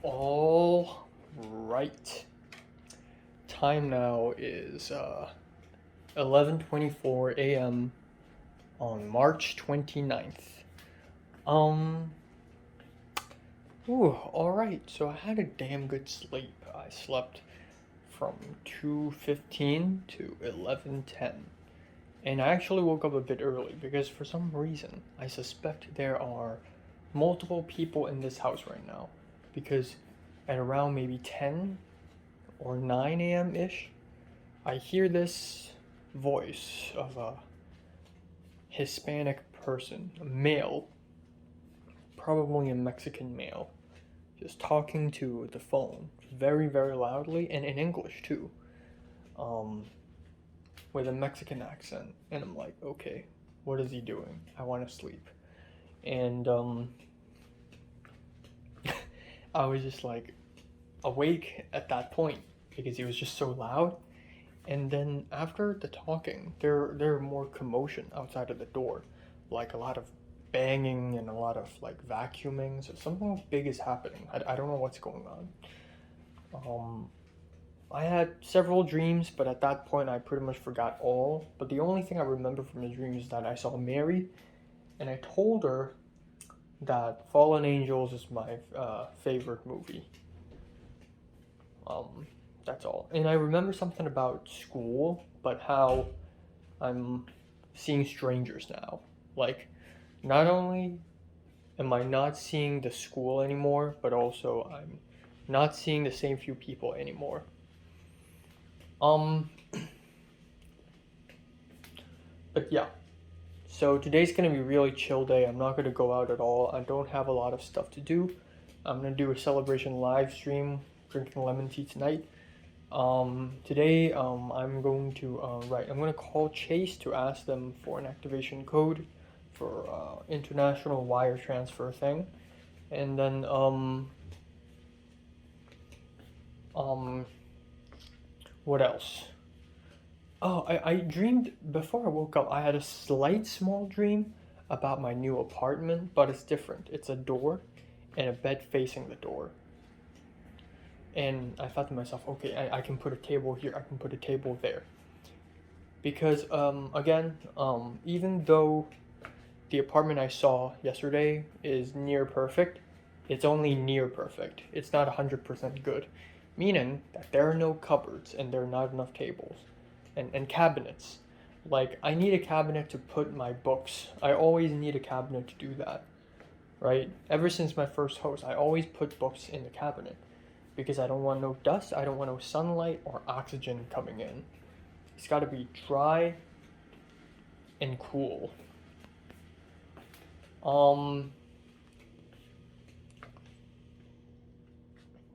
All right. Time now is 11:24 a.m. on March 29th. All right. So I had a damn good sleep. I slept from 2:15 to 11:10. And I actually woke up a bit early because for some reason I suspect there are multiple people in this house right now, because at around maybe 10 or 9 a.m. ish, I hear this voice of a Hispanic person, a male, probably a Mexican male, just talking to the phone very, very loudly and in English too, with a Mexican accent. And I'm like, okay, what is he doing? I want to sleep. And I was just like awake at that point because he was just so loud. And then after the talking, there more commotion outside of the door, like a lot of banging and a lot of like vacuuming. So something big is happening. I don't know what's going on. I had several dreams, but at that point I pretty much forgot all. But the only thing I remember from the dream is that I saw Mary, and I told her that Fallen Angels is my favorite movie. That's all. And I remember something about school, but how I'm seeing strangers now. Like, not only am I not seeing the school anymore, but also I'm not seeing the same few people anymore. But yeah. So today's gonna be a really chill day. I'm not gonna go out at all. I don't have a lot of stuff to do. I'm gonna do a celebration live stream, drinking lemon tea tonight. Today, I'm going to I'm gonna call Chase to ask them for an activation code for international wire transfer thing, and then what else? Oh, I dreamed before I woke up. I had a slight small dream about my new apartment, but it's different. It's a door and a bed facing the door. And I thought to myself, okay, I can put a table here, I can put a table there. Because, again, even though the apartment I saw yesterday is near perfect, it's only near perfect. It's not 100% good. Meaning that there are no cupboards and there are not enough tables and cabinets. Like, I need a cabinet to put my books. I always need a cabinet to do that, right? Ever since my first house, I always put books in the cabinet because I don't want no dust, I don't want no sunlight or oxygen coming in. It's got to be dry and cool.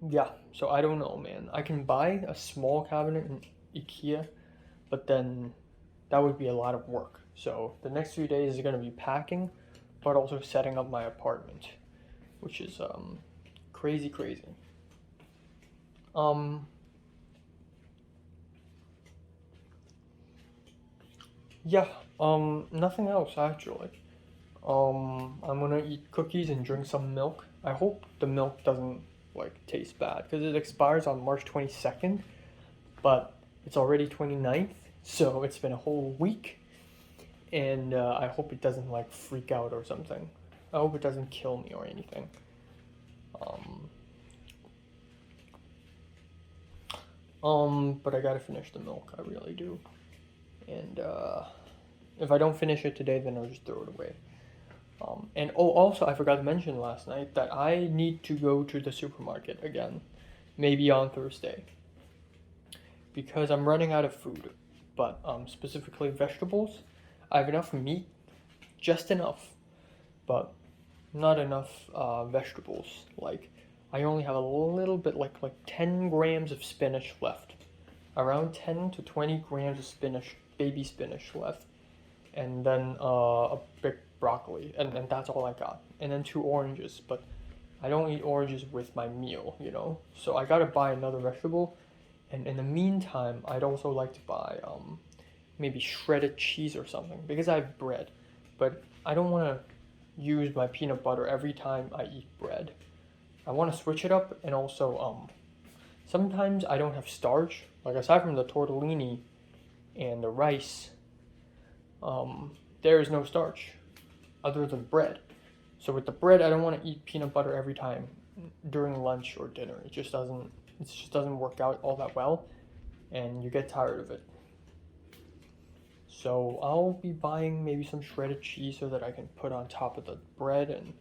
Yeah, so I don't know, man. I can buy a small cabinet in IKEA, but then that would be a lot of work. So the next few days is going to be packing, but also setting up my apartment, which is crazy. Yeah, nothing else actually. I'm gonna eat cookies and drink some milk. I hope the milk doesn't like taste bad because it expires on March 22nd, but it's already 29th, so it's been a whole week, and I hope it doesn't like freak out or something. I hope it doesn't kill me or anything. But I gotta finish the milk. I really do. And if I don't finish it today, then I'll just throw it away. And also I forgot to mention last night that I need to go to the supermarket again, maybe on Thursday, because I'm running out of food, but specifically vegetables. I have enough meat, just enough, but not enough vegetables. Like, I only have a little bit, like 10 grams of spinach left, around 10 to 20 grams of spinach, baby spinach left, and then a big broccoli, and that's all I got. And then 2 oranges, but I don't eat oranges with my meal, So I gotta buy another vegetable, and in the meantime, I'd also like to buy maybe shredded cheese or something, because I have bread, but I don't want to use my peanut butter every time I eat bread. I want to switch it up, and also sometimes I don't have starch. Like aside from the tortellini and the rice, there is no starch other than bread. So with the bread, I don't want to eat peanut butter every time during lunch or dinner. It just doesn't work out all that well, and you get tired of it. So I'll be buying maybe some shredded cheese so that I can put on top of the bread and,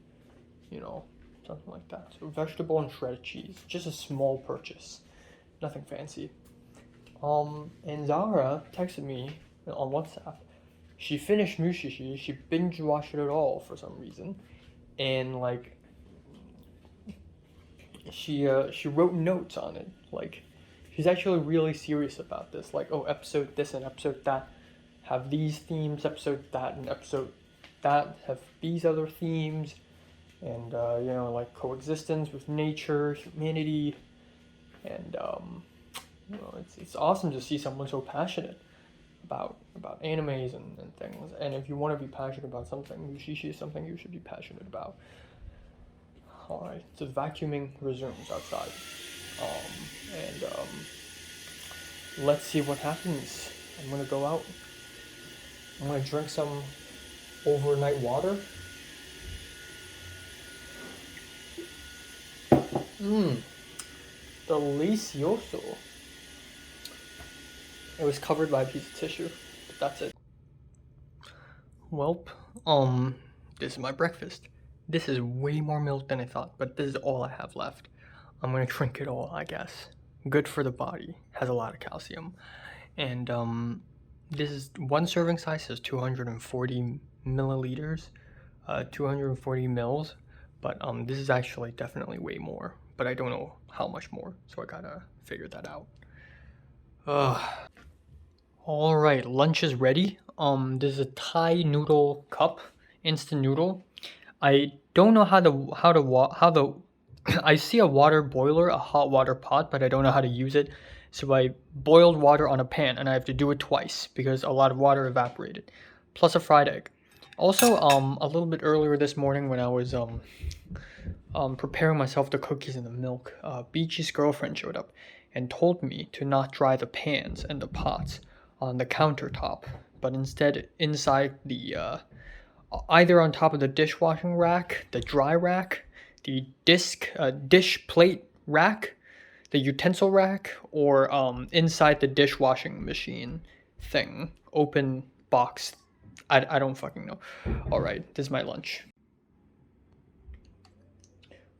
something like that. So vegetable and shredded cheese, just a small purchase, nothing fancy. And Zara texted me on WhatsApp. She finished Mushishi. She binge watched it all for some reason, and like she wrote notes on it. Like she's actually really serious about this. Like, oh, episode this and episode that have these themes. Episode that and episode that have these other themes, and like coexistence with nature, humanity, and it's awesome to see someone so passionate about animes and things. And if you want to be passionate about something, Mushishi is something you should be passionate about. Alright, so the vacuuming resumes outside. Let's see what happens. I'm gonna go out. I'm gonna drink some overnight water. Delicioso. It was covered by a piece of tissue, but that's it. Welp, this is my breakfast. This is way more milk than I thought, but this is all I have left. I'm gonna drink it all, I guess. Good for the body, has a lot of calcium. And this is one serving size is 240 milliliters, 240 mils, but this is actually definitely way more, but I don't know how much more, so I gotta figure that out. All right, lunch is ready. This is a Thai noodle cup, instant noodle. I don't know how the I see a water boiler, a hot water pot, but I don't know how to use it. So I boiled water on a pan, and I have to do it twice because a lot of water evaporated, plus a fried egg. Also, a little bit earlier this morning when I was preparing myself the cookies and the milk, Beachy's girlfriend showed up and told me to not dry the pans and the pots on the countertop, but instead inside the either on top of the dishwashing rack, the dry rack, the dish plate rack, the utensil rack, or inside the dishwashing machine thing, open box. I don't fucking know. All right, this is my lunch.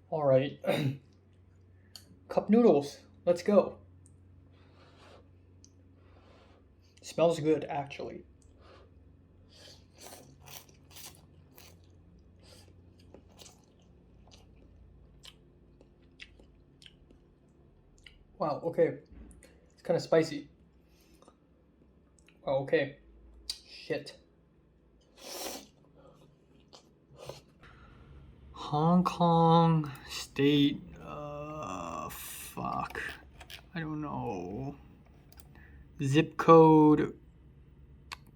All right, cup noodles. Let's go. Smells good, actually. Wow, okay. It's kind of spicy. Wow, okay. Shit. Hong Kong State, fuck. I don't know. Zip code.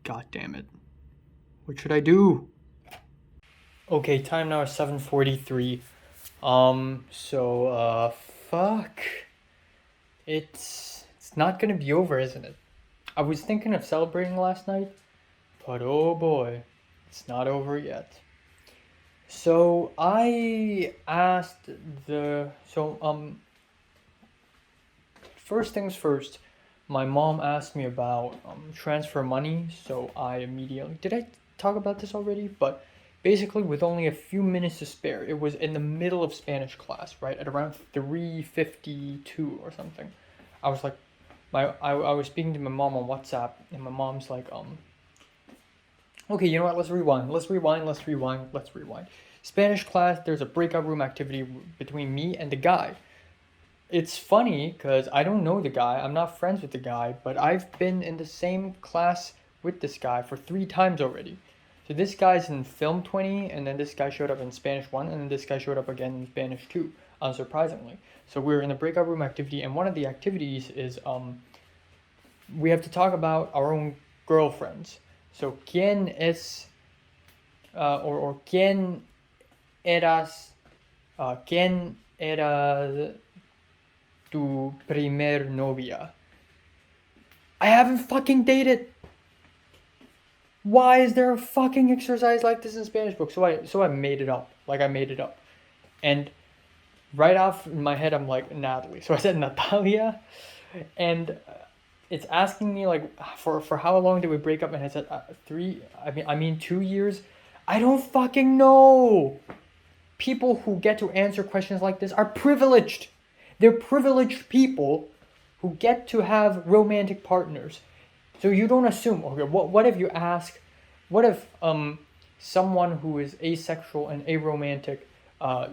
God damn it. What should I do? Okay, time now is 7:43. Fuck. It's not gonna be over, isn't it? I was thinking of celebrating last night, but oh boy, it's not over yet. So I asked first things first, my mom asked me about transfer money, so I immediately, did I talk about this already? But basically with only a few minutes to spare, it was in the middle of Spanish class, right, at around 3:52 or something. I was like, I was speaking to my mom on WhatsApp, and my mom's like, okay, you know what, let's rewind. Spanish class, there's a breakout room activity between me and the guy. It's funny because I don't know the guy, I'm not friends with the guy, but I've been in the same class with this guy for 3 times already. So this guy's in Film 20, and then this guy showed up in Spanish 1, and then this guy showed up again in Spanish 2, unsurprisingly. So we're in the breakout room activity, and one of the activities is we have to talk about our own girlfriends. So quién es or quién eras quién era tu primer novia. I haven't fucking dated. Why is there a fucking exercise like this in Spanish book? So I made it up. Like I made it up. And right off in my head I'm like Natalie. So I said Natalia, and it's asking me like for how long did we break up, and I said 3. I mean 2 years. I don't fucking know. People who get to answer questions like this are privileged. They're privileged people who get to have romantic partners. So you don't assume, okay, what if you ask, what if someone who is asexual and aromantic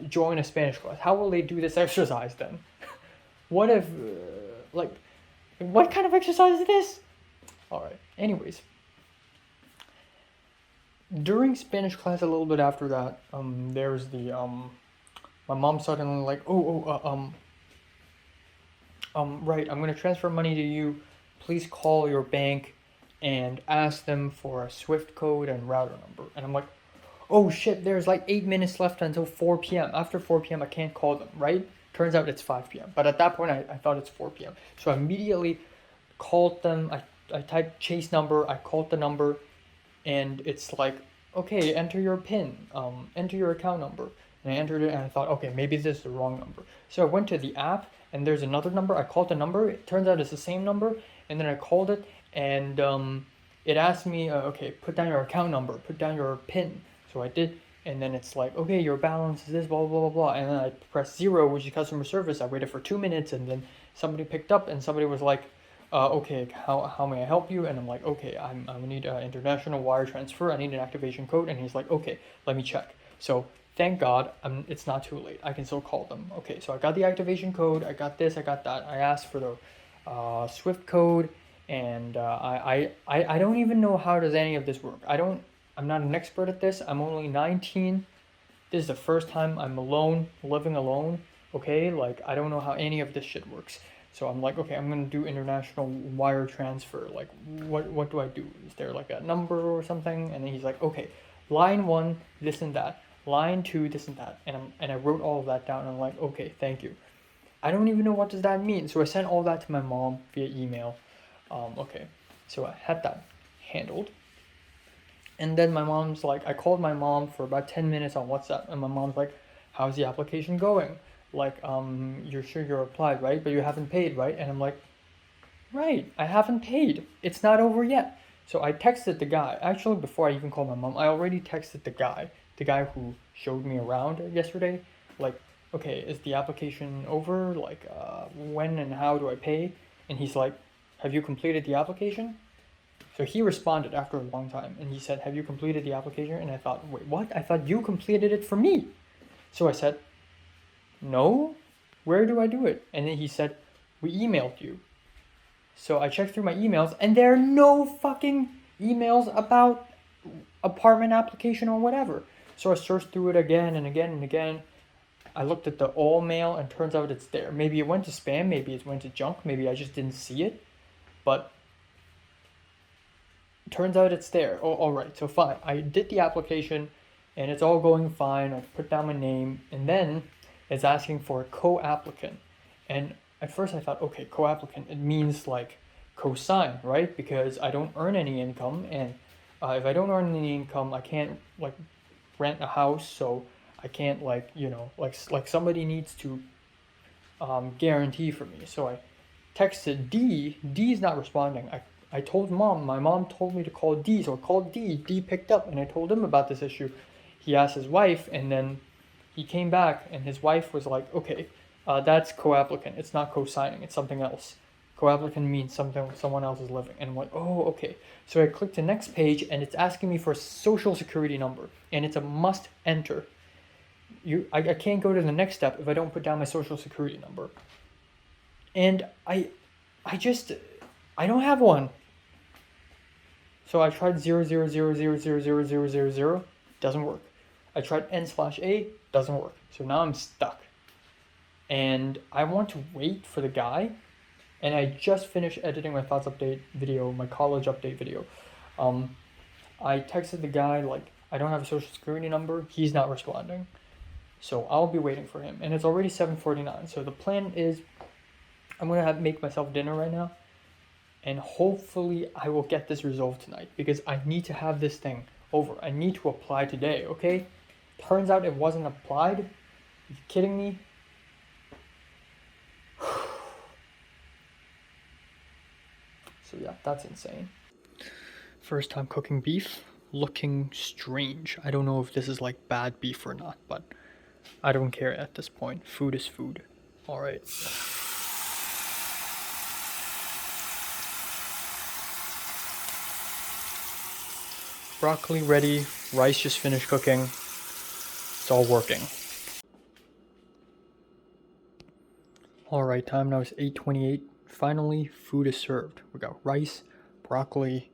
join a Spanish class? How will they do this exercise then? What if, like, what kind of exercise is this? Alright, anyways. During Spanish class a little bit after that, there's the, my mom suddenly like, right, I'm going to transfer money to you. Please call your bank and ask them for a SWIFT code and router number. And I'm like, oh shit, there's like 8 minutes left until 4 p.m. After 4 p.m. I can't call them, right? Turns out it's 5 p.m. But at that point, I thought it's 4 p.m. So I immediately called them. I typed Chase number. I called the number. And it's like, okay, enter your PIN. Enter your account number. And I entered it and I thought, okay, maybe this is the wrong number. So I went to the app and there's another number. I called the number. It turns out it's the same number. And then I called it and it asked me, okay, put down your account number. Put down your PIN. So I did. And then it's like, okay, your balance is this, blah, blah, blah, blah. And then I pressed 0, which is customer service. I waited for 2 minutes and then somebody picked up and somebody was like, okay, how may I help you? And I'm like, okay, I need an international wire transfer. I need an activation code. And he's like, okay, let me check. So thank God, it's not too late. I can still call them. Okay, so I got the activation code. I got this, I got that. I asked for the SWIFT code. And I don't even know how does any of this work. I'm not an expert at this. I'm only 19. This is the first time I'm alone, living alone. Okay, like I don't know how any of this shit works. So I'm like, okay, I'm gonna do international wire transfer. Like, what do I do? Is there like a number or something? And then he's like, okay, line 1, this and that. Line 2, this and that. And I wrote all of that down. And I'm like, okay, thank you. I don't even know what does that mean. So I sent all that to my mom via email. Okay, so I had that handled. And then my mom's like, I called my mom for about 10 minutes on WhatsApp. And my mom's like, how's the application going? Like, you're sure you're applied, right? But you haven't paid, right? And I'm like, right, I haven't paid. It's not over yet. So I texted the guy. Actually, before I even called my mom, I already texted the guy who showed me around yesterday. Like, okay, is the application over? Like, when and how do I pay? And he's like, have you completed the application? So he responded after a long time. And he said, have you completed the application? And I thought, wait, what? I thought you completed it for me. So I said, no, where do I do it? And then he said, we emailed you. So I checked through my emails and there are no fucking emails about apartment application or whatever. So I searched through it again and again and again. I looked at the all mail and turns out it's there. Maybe it went to spam, maybe it went to junk, maybe I just didn't see it. But turns out it's there. Oh, all right, so fine. I did the application and it's all going fine. I put down my name and then it's asking for a co-applicant. And at first I thought, okay, co-applicant, it means like co-sign, right? Because I don't earn any income, and if I don't earn any income, I can't like rent a house, so I can't like, you know, like somebody needs to guarantee for me. So I texted D. D's not responding. I told mom. My mom told me to call D, so I called D. D picked up, and I told him about this issue. He asked his wife, and then he came back, and his wife was like, okay, that's co-applicant. It's not co-signing. It's something else. Co-applicant means someone else is living. And I'm like, oh, okay. So I clicked the next page, and it's asking me for a social security number, and it's a must enter. I can't go to the next step if I don't put down my social security number. And I don't have one. So I tried 000000000, doesn't work. I tried n/a, doesn't work. So now I'm stuck. And I want to wait for the guy. And I just finished editing my thoughts update video, my college update video. I texted the guy, like, I don't have a social security number. He's not responding. So I'll be waiting for him, and it's already 7:49. So the plan is, I'm gonna make myself dinner right now, and hopefully I will get this resolved tonight because I need to have this thing over. I need to apply today. Okay? Turns out it wasn't applied. Are you kidding me? So yeah, that's insane. First time cooking beef, looking strange. I don't know if this is like bad beef or not, but I don't care at this point. Food is food. All right. Broccoli ready, rice just finished cooking. It's all working. All right, time now is 8:28. Finally, food is served. We got rice, broccoli,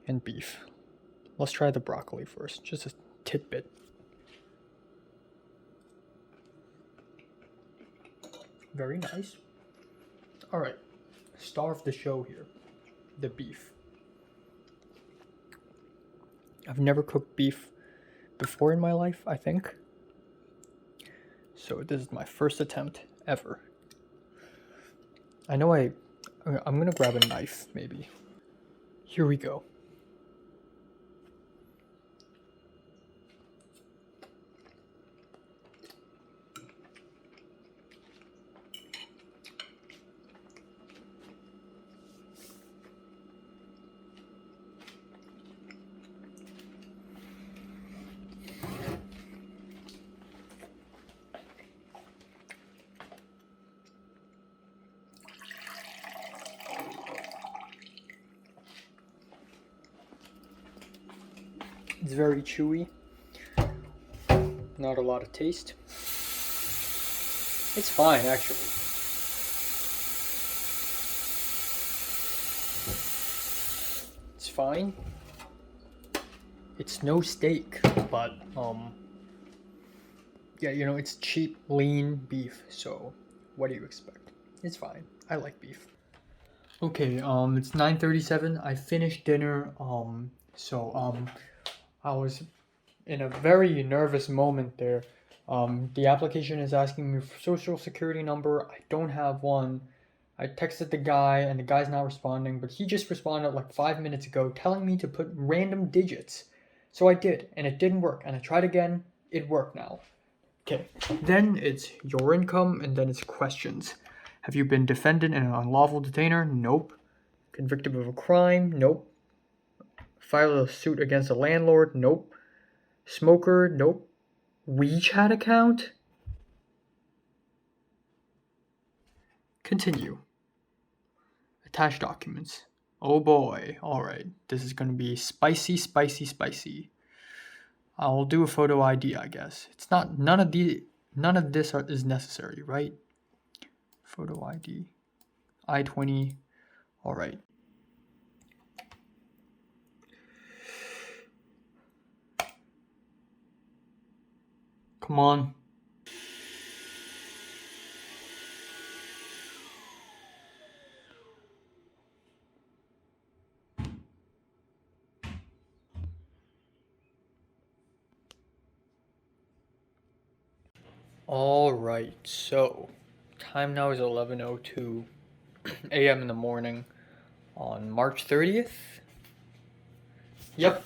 and beef. Let's try the broccoli first, just a tidbit. Very nice. All right, star of the show here, the beef. I've never cooked beef before in my life, I think. So this is my first attempt ever. I know I'm gonna grab a knife, maybe. Here we go. It's very chewy. Not a lot of taste. It's fine, actually. It's fine. It's no steak, but yeah, you know, it's cheap, lean beef. So, what do you expect? It's fine. I like beef. Okay, it's 9:37. I finished dinner. I was in a very nervous moment there. The application is asking me for social security number. I don't have one. I texted the guy and the guy's not responding, but he just responded like 5 minutes ago telling me to put random digits. So I did, and it didn't work. And I tried again, it worked now. Okay, then it's your income, and then it's questions. Have you been defended in an unlawful detainer? Nope. Convicted of a crime? Nope. Filed a suit against a landlord? Nope. Smoker? Nope. WeChat account? Continue. Attached documents. Oh boy. Alright. This is gonna be spicy, spicy, spicy. I'll do a photo ID, I guess. It's not, none of this is necessary, right? Photo ID. I-20. Alright. Come on. Alright, so time now is 11:02 a.m. in the morning on March 30th. Yep.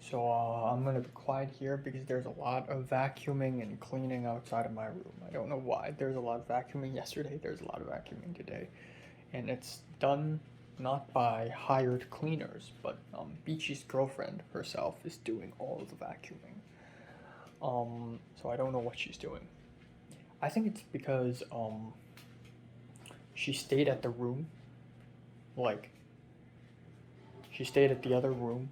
So I'm gonna be quiet here because there's a lot of vacuuming and cleaning outside of my room. I don't know why. There's a lot of vacuuming yesterday, there's a lot of vacuuming today. And it's done not by hired cleaners, but Beachy's girlfriend herself is doing all of the vacuuming. So I don't know what she's doing. I think it's because she stayed at the room, like she stayed at the other room,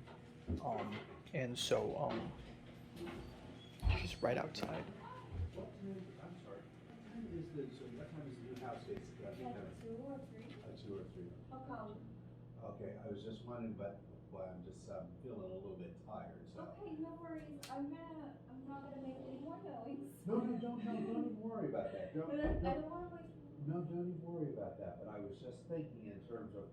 and so she's right outside. I'm sorry. What time is the new house basically? Like 2 or 3? 2 or 3. How come? Okay, I was just wondering, but well, I'm just feeling a little bit tired. So. Okay, no worries. I'm not gonna make any more noise. No, don't even worry about that. But I don't want to wait. No, don't even worry about that. But I was just thinking in terms of.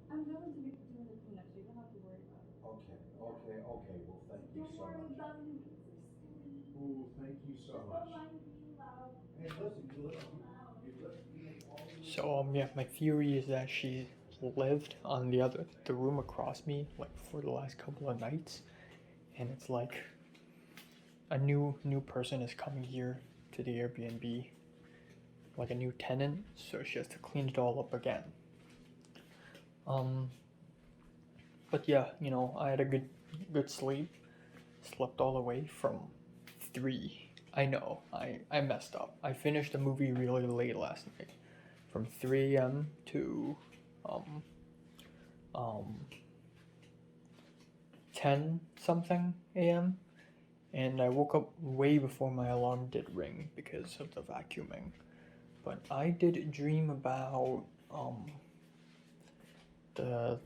I'm going to be doing the cleanup, so you don't have to worry about it. Okay. Well, thank you Don't so worry much. about me. You're silly. cool. Thank you so Just much. don't mind being loud. Hey, listen, you make all these. So yeah, my theory is that she lived on the room across me like for the last couple of nights, and it's like a new person is coming here to the Airbnb, like a new tenant, so she has to clean it all up again. But yeah, I had a good sleep. Slept all the way from 3. I know, I messed up. I finished the movie really late last night. From 3 a.m. to 10 something a.m. And I woke up way before my alarm did ring because of the vacuuming. But I did dream about the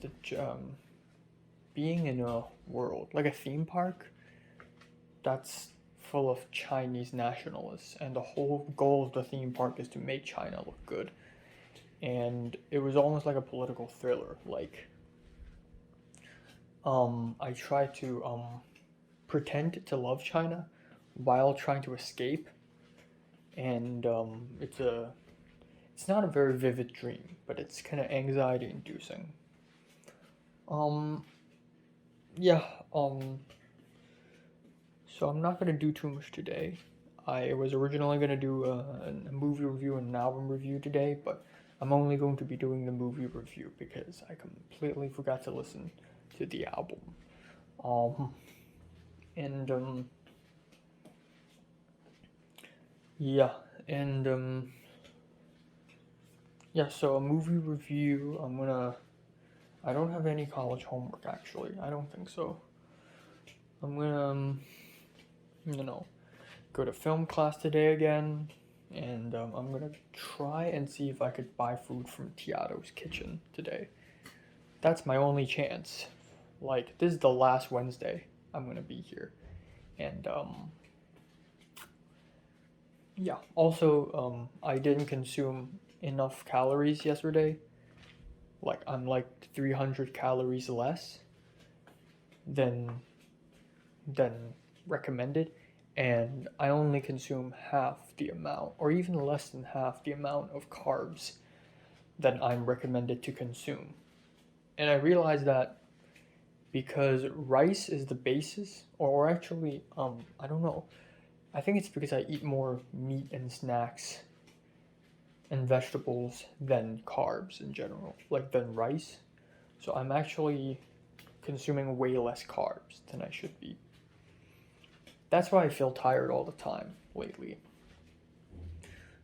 being in a world like a theme park that's full of Chinese nationalists, and the whole goal of the theme park is to make China look good. And it was almost like a political thriller. Like, I tried to pretend to love China while trying to escape, and it's not a very vivid dream, but it's kind of anxiety inducing. Yeah. So I'm not gonna do too much today. I was originally gonna do a movie review and an album review today, but I'm only going to be doing the movie review because I completely forgot to listen to the album. And yeah, and yeah. So a movie review. I don't have any college homework actually. I don't think so. I'm gonna go to film class today again, and I'm gonna try and see if I could buy food from Tiara's kitchen today. That's my only chance. Like, this is the last Wednesday I'm gonna be here, and yeah. Also, I didn't consume enough calories yesterday. Like, I'm like 300 calories less than than recommended, and I only consume half the amount, or even less than half the amount of carbs that I'm recommended to consume. And I realized that because rice is the basis, or actually, I don't know. I think it's because I eat more meat and snacks and vegetables than carbs in general, like than rice. So I'm actually consuming way less carbs than I should be. That's why I feel tired all the time lately.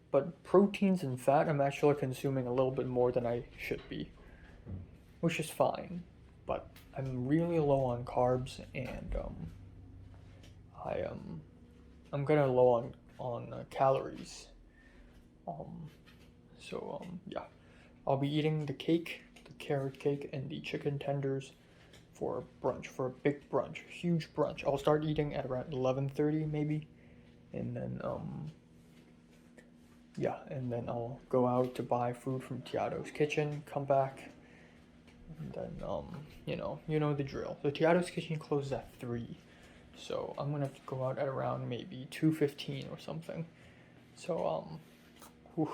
But proteins and fat, I'm actually consuming a little bit more than I should be, which is fine. But I'm really low on carbs, and I'm kind of low on calories. Yeah, I'll be eating the cake, the carrot cake, and the chicken tenders for brunch, for a big brunch, huge brunch. I'll start eating at around 11:30 maybe, and then yeah, and then I'll go out to buy food from Tiato's kitchen, come back, and then you know the drill. So Tiato's kitchen closes at 3, so I'm gonna have to go out at around maybe 2:15 or something. So whew,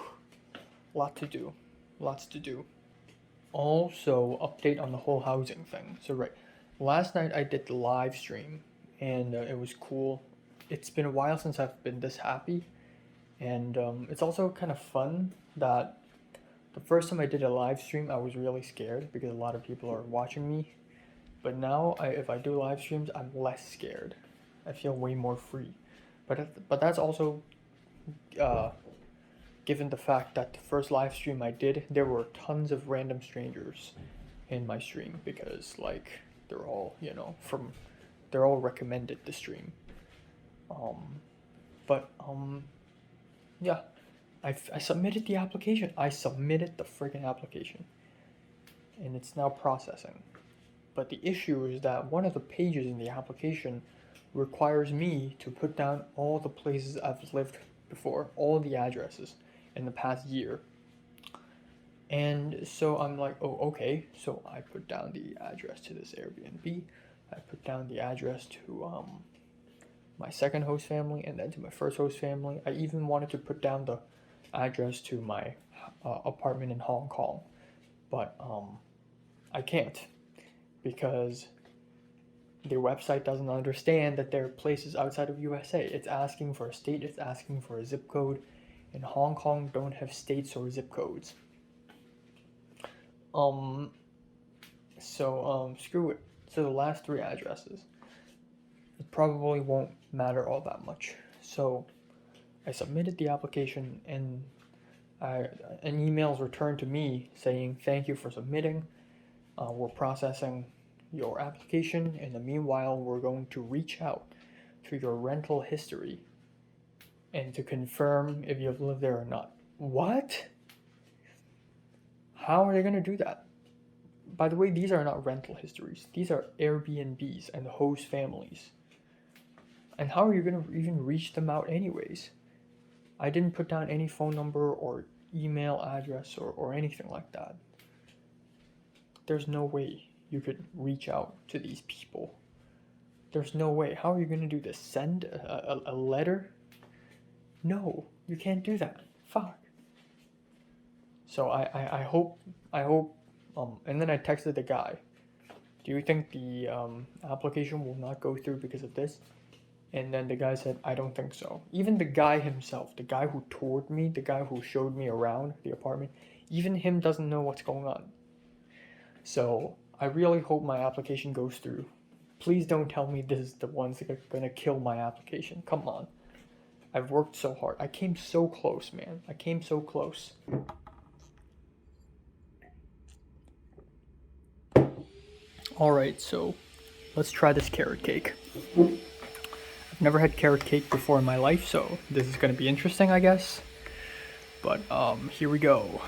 lots to do. Also, update on the whole housing thing. So right, last night I did the live stream, and it was cool. It's been a while since I've been this happy, and it's also kind of fun that the first time I did a live stream, I was really scared because a lot of people are watching me. But now, if I do live streams, I'm less scared. I feel way more free. But that's also uh, given the fact that the first live stream I did, there were tons of random strangers in my stream because like they're all they're all recommended the stream. But yeah, I submitted the application. I submitted the freaking application, and it's now processing. But the issue is that one of the pages in the application requires me to put down all the places I've lived before, all the addresses in the past year. And so I'm like, oh, okay. So I put down the address to this Airbnb. I put down the address to my second host family and then to my first host family. I even wanted to put down the address to my apartment in Hong Kong, but I can't because their website doesn't understand that there are places outside of USA. It's asking for a state, it's asking for a zip code, and Hong Kong don't have states or zip codes. Screw it. So the last 3 addresses, it probably won't matter all that much. So I submitted the application and an email was returned to me saying, thank you for submitting. We're processing your application. In the meanwhile, we're going to reach out to your rental history and to confirm if you've lived there or not. What? How are they going to do that? By the way, these are not rental histories. These are Airbnbs and host families. And how are you going to even reach them out anyways? I didn't put down any phone number or email address or anything like that. There's no way you could reach out to these people. There's no way. How are you going to do this? Send a letter? No, you can't do that. Fuck. So I hope, and then I texted the guy, do you think the application will not go through because of this? And then the guy said, I don't think so. Even the guy himself, the guy who toured me, the guy who showed me around the apartment, even him doesn't know what's going on. So I really hope my application goes through. Please don't tell me this is the ones that are gonna kill my application. Come on. I've worked so hard. I came so close, man. I came so close. Alright, so let's try this carrot cake. I've never had carrot cake before in my life, so this is gonna be interesting, I guess. But here we go.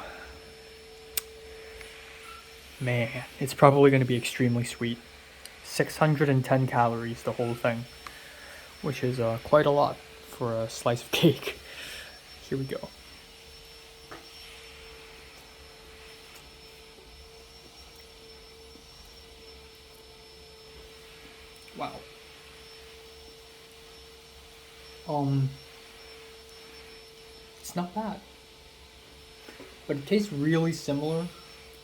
Man, it's probably gonna be extremely sweet. 610 calories, the whole thing, which is quite a lot for a slice of cake. Here we go. Wow. It's not bad, but it tastes really similar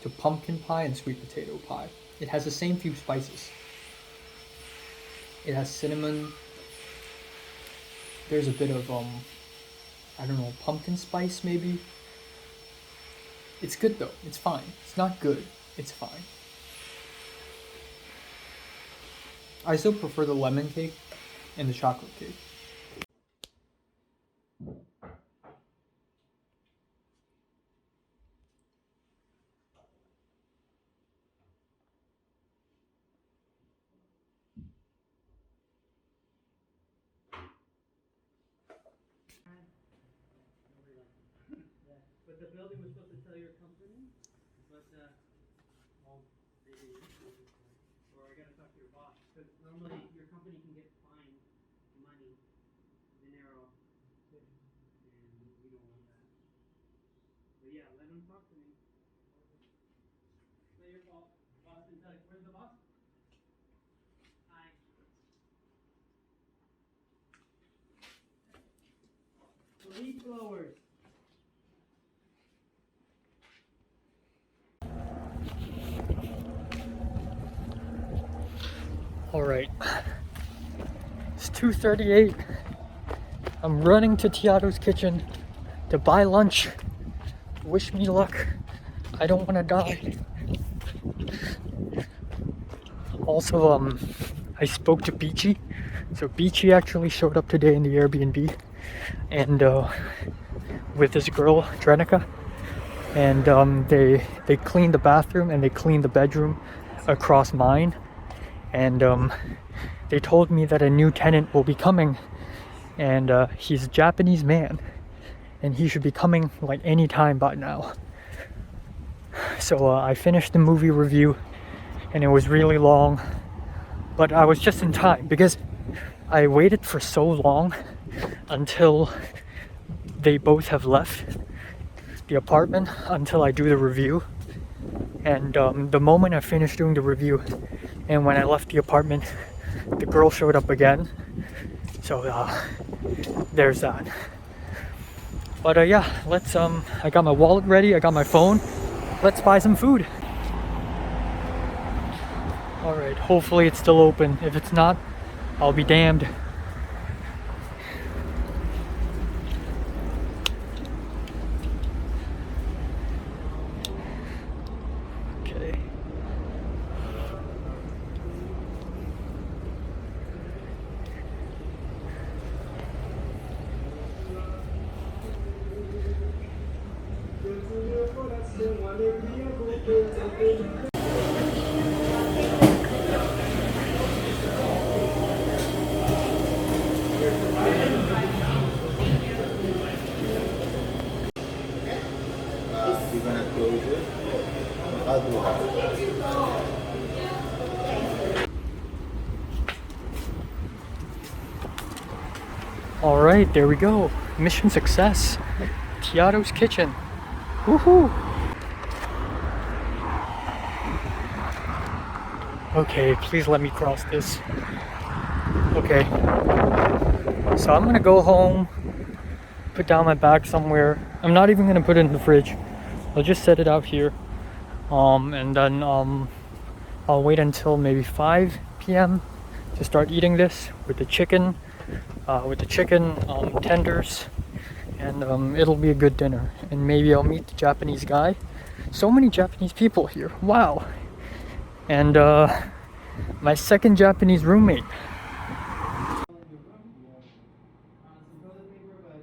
to pumpkin pie and sweet potato pie. It has the same few spices. It has cinnamon. There's a bit of I don't know, pumpkin spice maybe. It's good though. It's fine. It's not good. It's fine. I still prefer the lemon cake and the chocolate cake. But the building was supposed to tell your company, but or I gotta talk to your boss, because normally your company can get fined money, dinero, and we don't want that. But yeah, let him talk to me. So your boss didn't tell you. Where's the boss? Hi. 3 flowers. Alright, it's 2:38. I'm running to Tiara's kitchen to buy lunch. Wish me luck. I don't want to die. Also, I spoke to Beachy. So Beachy actually showed up today in the Airbnb and with this girl, Drenica. And they cleaned the bathroom and they cleaned the bedroom across mine. And they told me that a new tenant will be coming, and he's a Japanese man, and he should be coming like any time by now. So I finished the movie review, and it was really long, but I was just in time because I waited for so long until they both have left the apartment until I do the review. And the moment I finished doing the review and when I left the apartment, the girl showed up again. So So there's that. But yeah, let's I got my wallet ready, I got my phone. Let's buy some food. Alright, hopefully it's still open. If it's not, I'll be damned. Okay. You're gonna close it? I'll do that. Alright, there we go. Mission success. Tiara's kitchen. Woohoo! Okay, please let me cross this. Okay. So I'm gonna go home, put down my bag somewhere. I'm not even gonna put it in the fridge. I'll just set it out here. And then I'll wait until maybe 5 p.m. to start eating this with the chicken tenders, and it'll be a good dinner. And maybe I'll meet the Japanese guy. So many Japanese people here. Wow. And my second Japanese roommate. Some toilet paper, but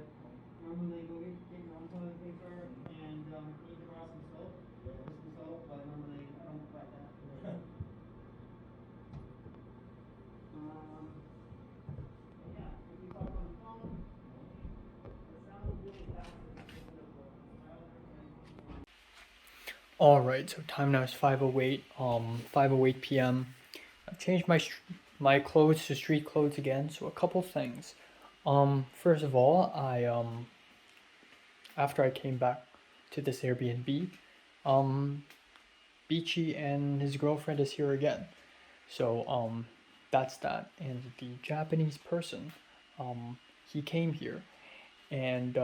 normally go get your own toilet paper and need to borrow some soap. But normally I don't provide that. Yeah, if you talk on the phone, the sound really fast. Alright, so time now is 5:08, 5:08 p.m. I've changed my clothes to street clothes again, so a couple things. First of all, I after I came back to this Airbnb, Beachy and his girlfriend is here again. So that's that. And the Japanese person, he came here, and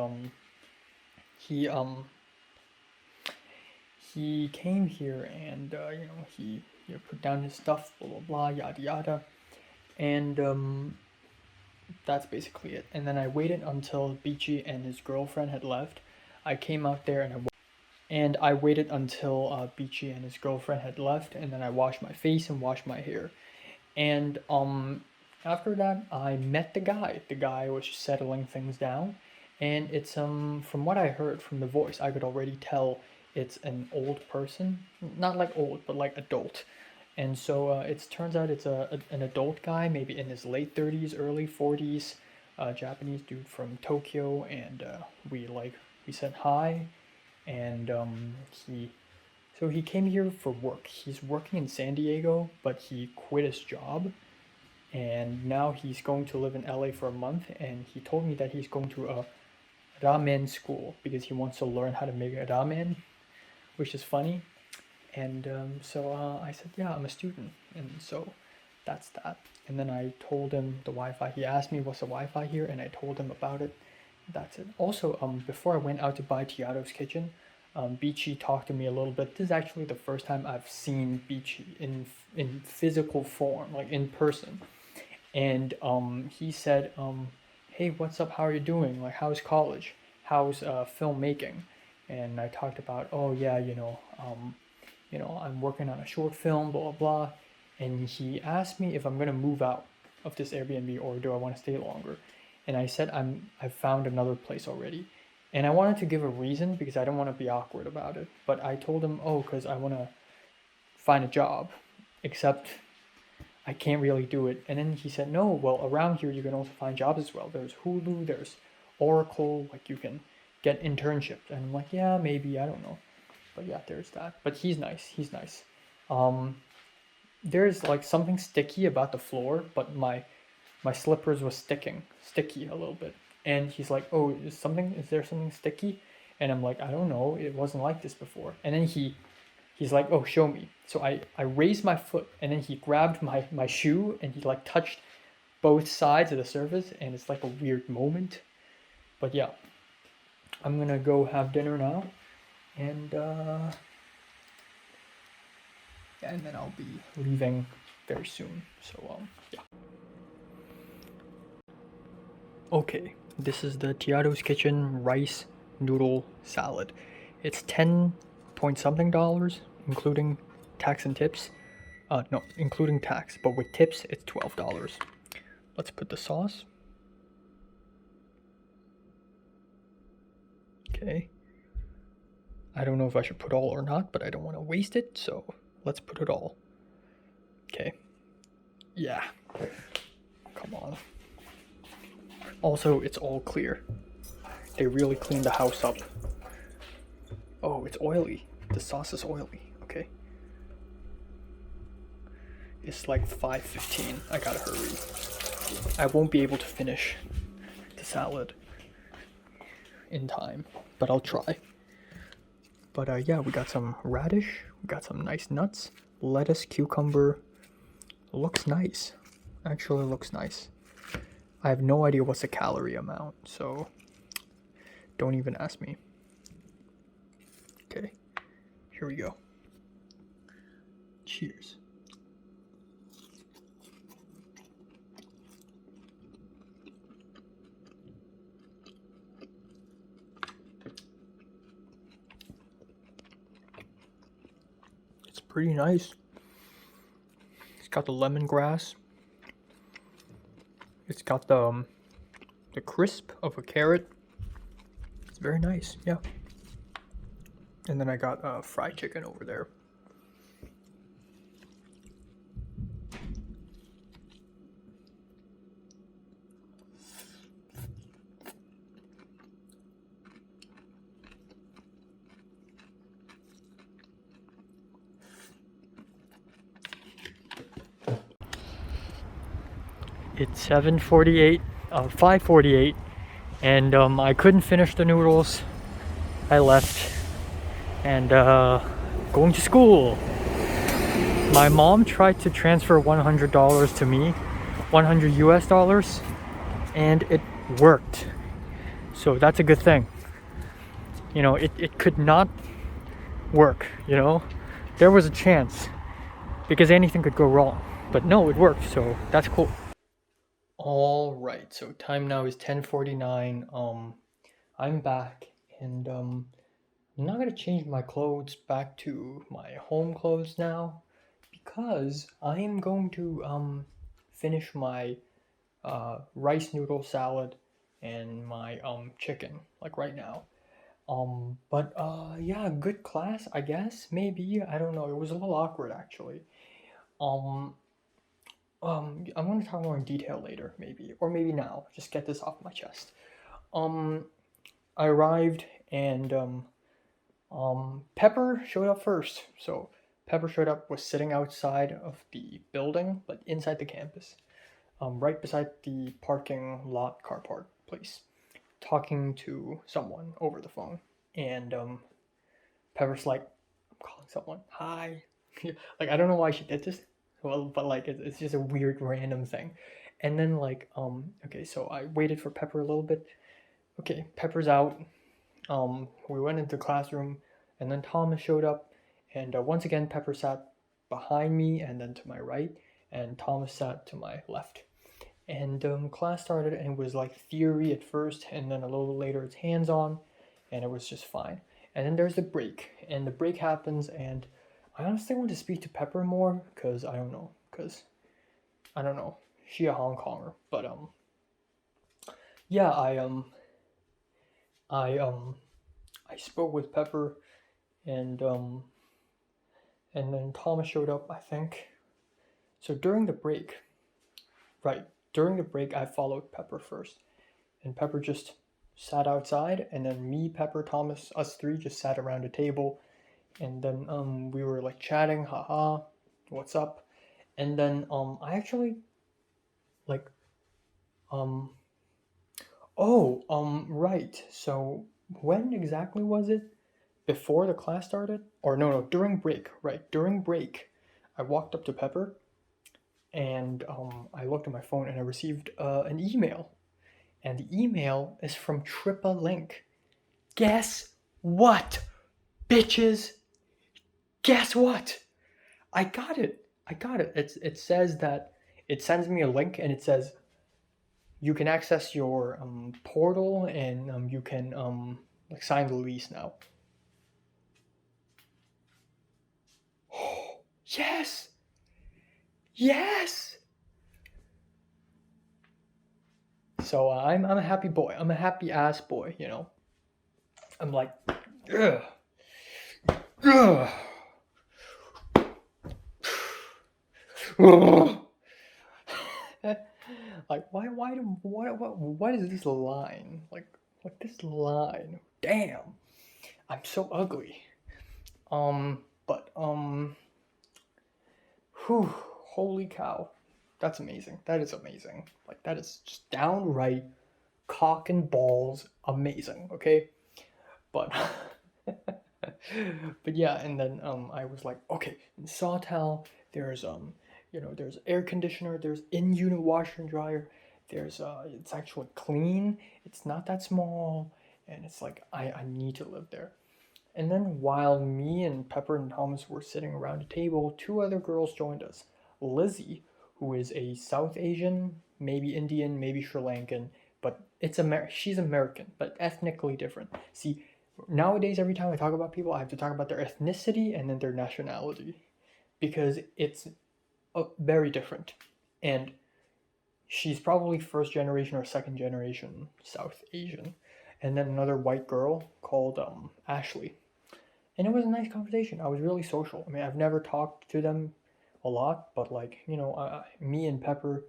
he came here, and he put down his stuff, blah blah blah, yada yada, and that's basically it. And then I waited until Beachy and his girlfriend had left. I came out there and I waited until Beachy and his girlfriend had left, and then I washed my face and washed my hair. And after that, I met the guy. The guy was settling things down, and it's from what I heard from the voice, I could already tell it's an old person, not like old, but like adult. And so it turns out it's an adult guy, maybe in his late 30s, early 40s, Japanese dude from Tokyo, and we said hi, and he came here for work. He's working in San Diego, but he quit his job, and now he's going to live in LA for a month, and he told me that he's going to a ramen school because he wants to learn how to make a ramen, which is funny. And so I said, yeah, I'm a student, and so that's that. And then I told him the Wi-Fi. He asked me what's the Wi-Fi here, and I told him about it. That's it. Also, before I went out to buy Tiara's kitchen, Beachy talked to me a little bit. This is actually the first time I've seen Beachy in physical form, like in person. And he said, hey, what's up? How are you doing? Like, how's college? How's filmmaking? And I talked about, oh yeah, I'm working on a short film, blah, blah, blah. And he asked me if I'm going to move out of this Airbnb or do I want to stay longer. And I said, I've found another place already. And I wanted to give a reason because I don't want to be awkward about it. But I told him, oh, because I want to find a job, except I can't really do it. And then he said, no, well, around here you can also find jobs as well. There's Hulu, there's Oracle, like you can get internships. And I'm like, yeah, maybe, I don't know. But yeah, there's that. But he's nice. There's like something sticky about the floor, but my slippers was sticky a little bit. And he's like, oh, is there something sticky? And I'm like, I don't know, it wasn't like this before. And then he's like, oh, show me. So I raised my foot, and then he grabbed my shoe, and he like touched both sides of the surface, and it's like a weird moment. But yeah, I'm gonna go have dinner now, and and then I'll be leaving very soon. So yeah. Okay, this is the Tiara's Kitchen rice noodle salad. It's 10 point something dollars, including tax and tips. No, including tax, but with tips, it's $12. Let's put the sauce. Okay. I don't know if I should put all or not, but I don't want to waste it, so let's put it all. Okay. Yeah. Come on. Also, it's all clear. They really cleaned the house up. Oh, it's oily. The sauce is oily. Okay. It's like 5:15. I gotta hurry. I won't be able to finish the salad in time, but I'll try. But yeah, we got some radish, we got some nice nuts, lettuce, cucumber. Looks nice. Actually looks nice. I have no idea what's the calorie amount, so don't even ask me. Okay, here we go. Cheers. It's pretty nice. It's got the lemongrass. It's got the crisp of a carrot. It's very nice, yeah. And then I got fried chicken over there. It's 7:48, 5:48, and I couldn't finish the noodles. I left, and going to school. My mom tried to transfer $100 to me, 100 US dollars, and it worked. So that's a good thing. You know, it could not work, you know? There was a chance, because anything could go wrong. But no, it worked, so that's cool. All right, so time now is 10:49. I'm back, and I'm not gonna change my clothes back to my home clothes now, because I am going to finish my rice noodle salad and my chicken like right now. But yeah, good class, I guess. Maybe, I don't know. It was a little awkward actually. Um I'm going to talk more in detail later, maybe, or maybe now. Just get this off my chest. I arrived, and Pepper showed up first. So Pepper showed up, was sitting outside of the building, but inside the campus, right beside the parking lot car park place, talking to someone over the phone. And Pepper's like, I'm calling someone. Hi. Like, I don't know why she did this. Well, but like it's just a weird random thing. And then like okay, so I waited for Pepper a little bit. Okay, Pepper's out. We went into the classroom, and then Thomas showed up, and once again Pepper sat behind me and then to my right, and Thomas sat to my left. And class started, and it was like theory at first, and then a little later it's hands-on, and it was just fine. And then there's the break, and the break happens, and I honestly want to speak to Pepper more, because I don't know, she a Hong Konger, but yeah, I spoke with Pepper, and then Thomas showed up, I think. So during the break, I followed Pepper first, and Pepper just sat outside, and then me, Pepper, Thomas, us three just sat around a table, and then we were like chatting, haha, what's up? And then I actually like right. So when exactly was it? Before the class started? Or no, during break, right? During break, I walked up to Pepper, and I looked at my phone and I received an email, and the email is from TripAlink. Guess what, bitches? Guess what? I got it. It says that it sends me a link and it says you can access your portal and you can like sign the lease now. Yes. Yes. So I'm a happy boy. I'm a happy ass boy, you know. I'm like, ugh. Ugh. Like what is this line? Like this line? Damn. I'm so ugly. But whew, holy cow. That's amazing. That is amazing. Like that is just downright cock and balls amazing, okay? But but yeah, and then I was like, okay, in Sawtell there's there's air conditioner, there's in-unit washer and dryer, there's it's actually clean, it's not that small, and it's like I need to live there. And then while me and Pepper and Thomas were sitting around a table, two other girls joined us. Lizzie, who is a South Asian, maybe Indian, maybe Sri Lankan, but she's American, but ethnically different. See, nowadays every time I talk about people, I have to talk about their ethnicity and then their nationality because it's very different. And she's probably first generation or second generation South Asian. And then another white girl called Ashley. And it was a nice conversation. I was really social. I mean, I've never talked to them a lot, but like, me and Pepper,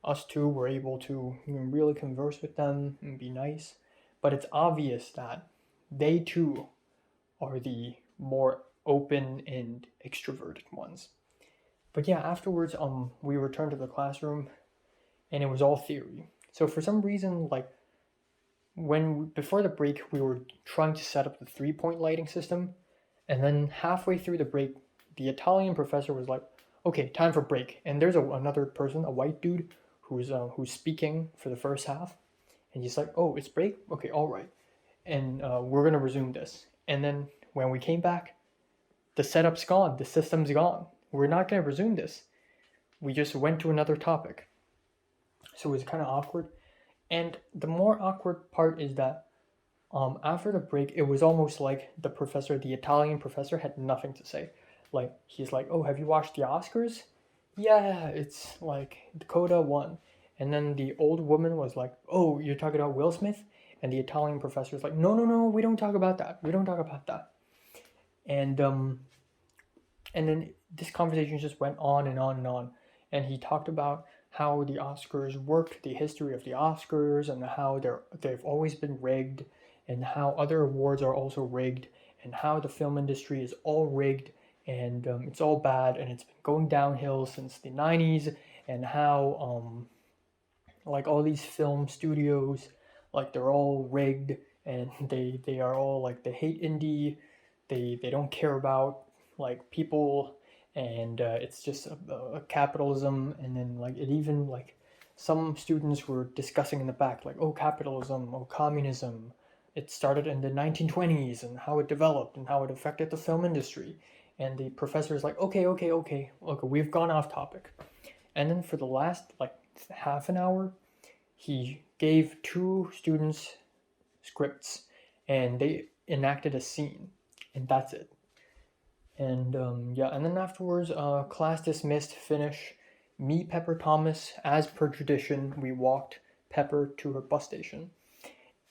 us two were able to really converse with them and be nice. But it's obvious that they too are the more open and extroverted ones. But yeah, afterwards, we returned to the classroom, and it was all theory. So for some reason, like before the break, we were trying to set up the 3-point lighting system, and then halfway through the break, the Italian professor was like, "Okay, time for break." And there's another person, a white dude, who's speaking for the first half, and he's like, "Oh, it's break? Okay, all right." And we're gonna resume this. And then when we came back, the setup's gone, the system's gone. We're not gonna resume this. We just went to another topic. So it was kind of awkward. And the more awkward part is that after the break, it was almost like the Italian professor, had nothing to say. Like, he's like, "Oh, have you watched the Oscars?" "Yeah, it's like Dakota won." And then the old woman was like, "Oh, you're talking about Will Smith?" And the Italian professor was like, "No, no, no, we don't talk about that. We don't talk about that." And then this conversation just went on and on and on. And he talked about how the Oscars work, the history of the Oscars, and how they've always been rigged, and how other awards are also rigged, and how the film industry is all rigged, and it's all bad, and it's been going downhill since the 90s, and how like all these film studios, like they're all rigged, and they are all like, they hate indie, they don't care about like people, and it's just a capitalism. And then like it even like some students were discussing in the back like, "Oh, capitalism, oh, communism, it started in the 1920s and how it developed and how it affected the film industry." And the professor is like, okay, look, we've gone off topic. And then for the last like half an hour, he gave two students scripts and they enacted a scene, and that's it. And yeah, and then afterwards, class dismissed, finish. Me, Pepper, Thomas, as per tradition, we walked Pepper to her bus station.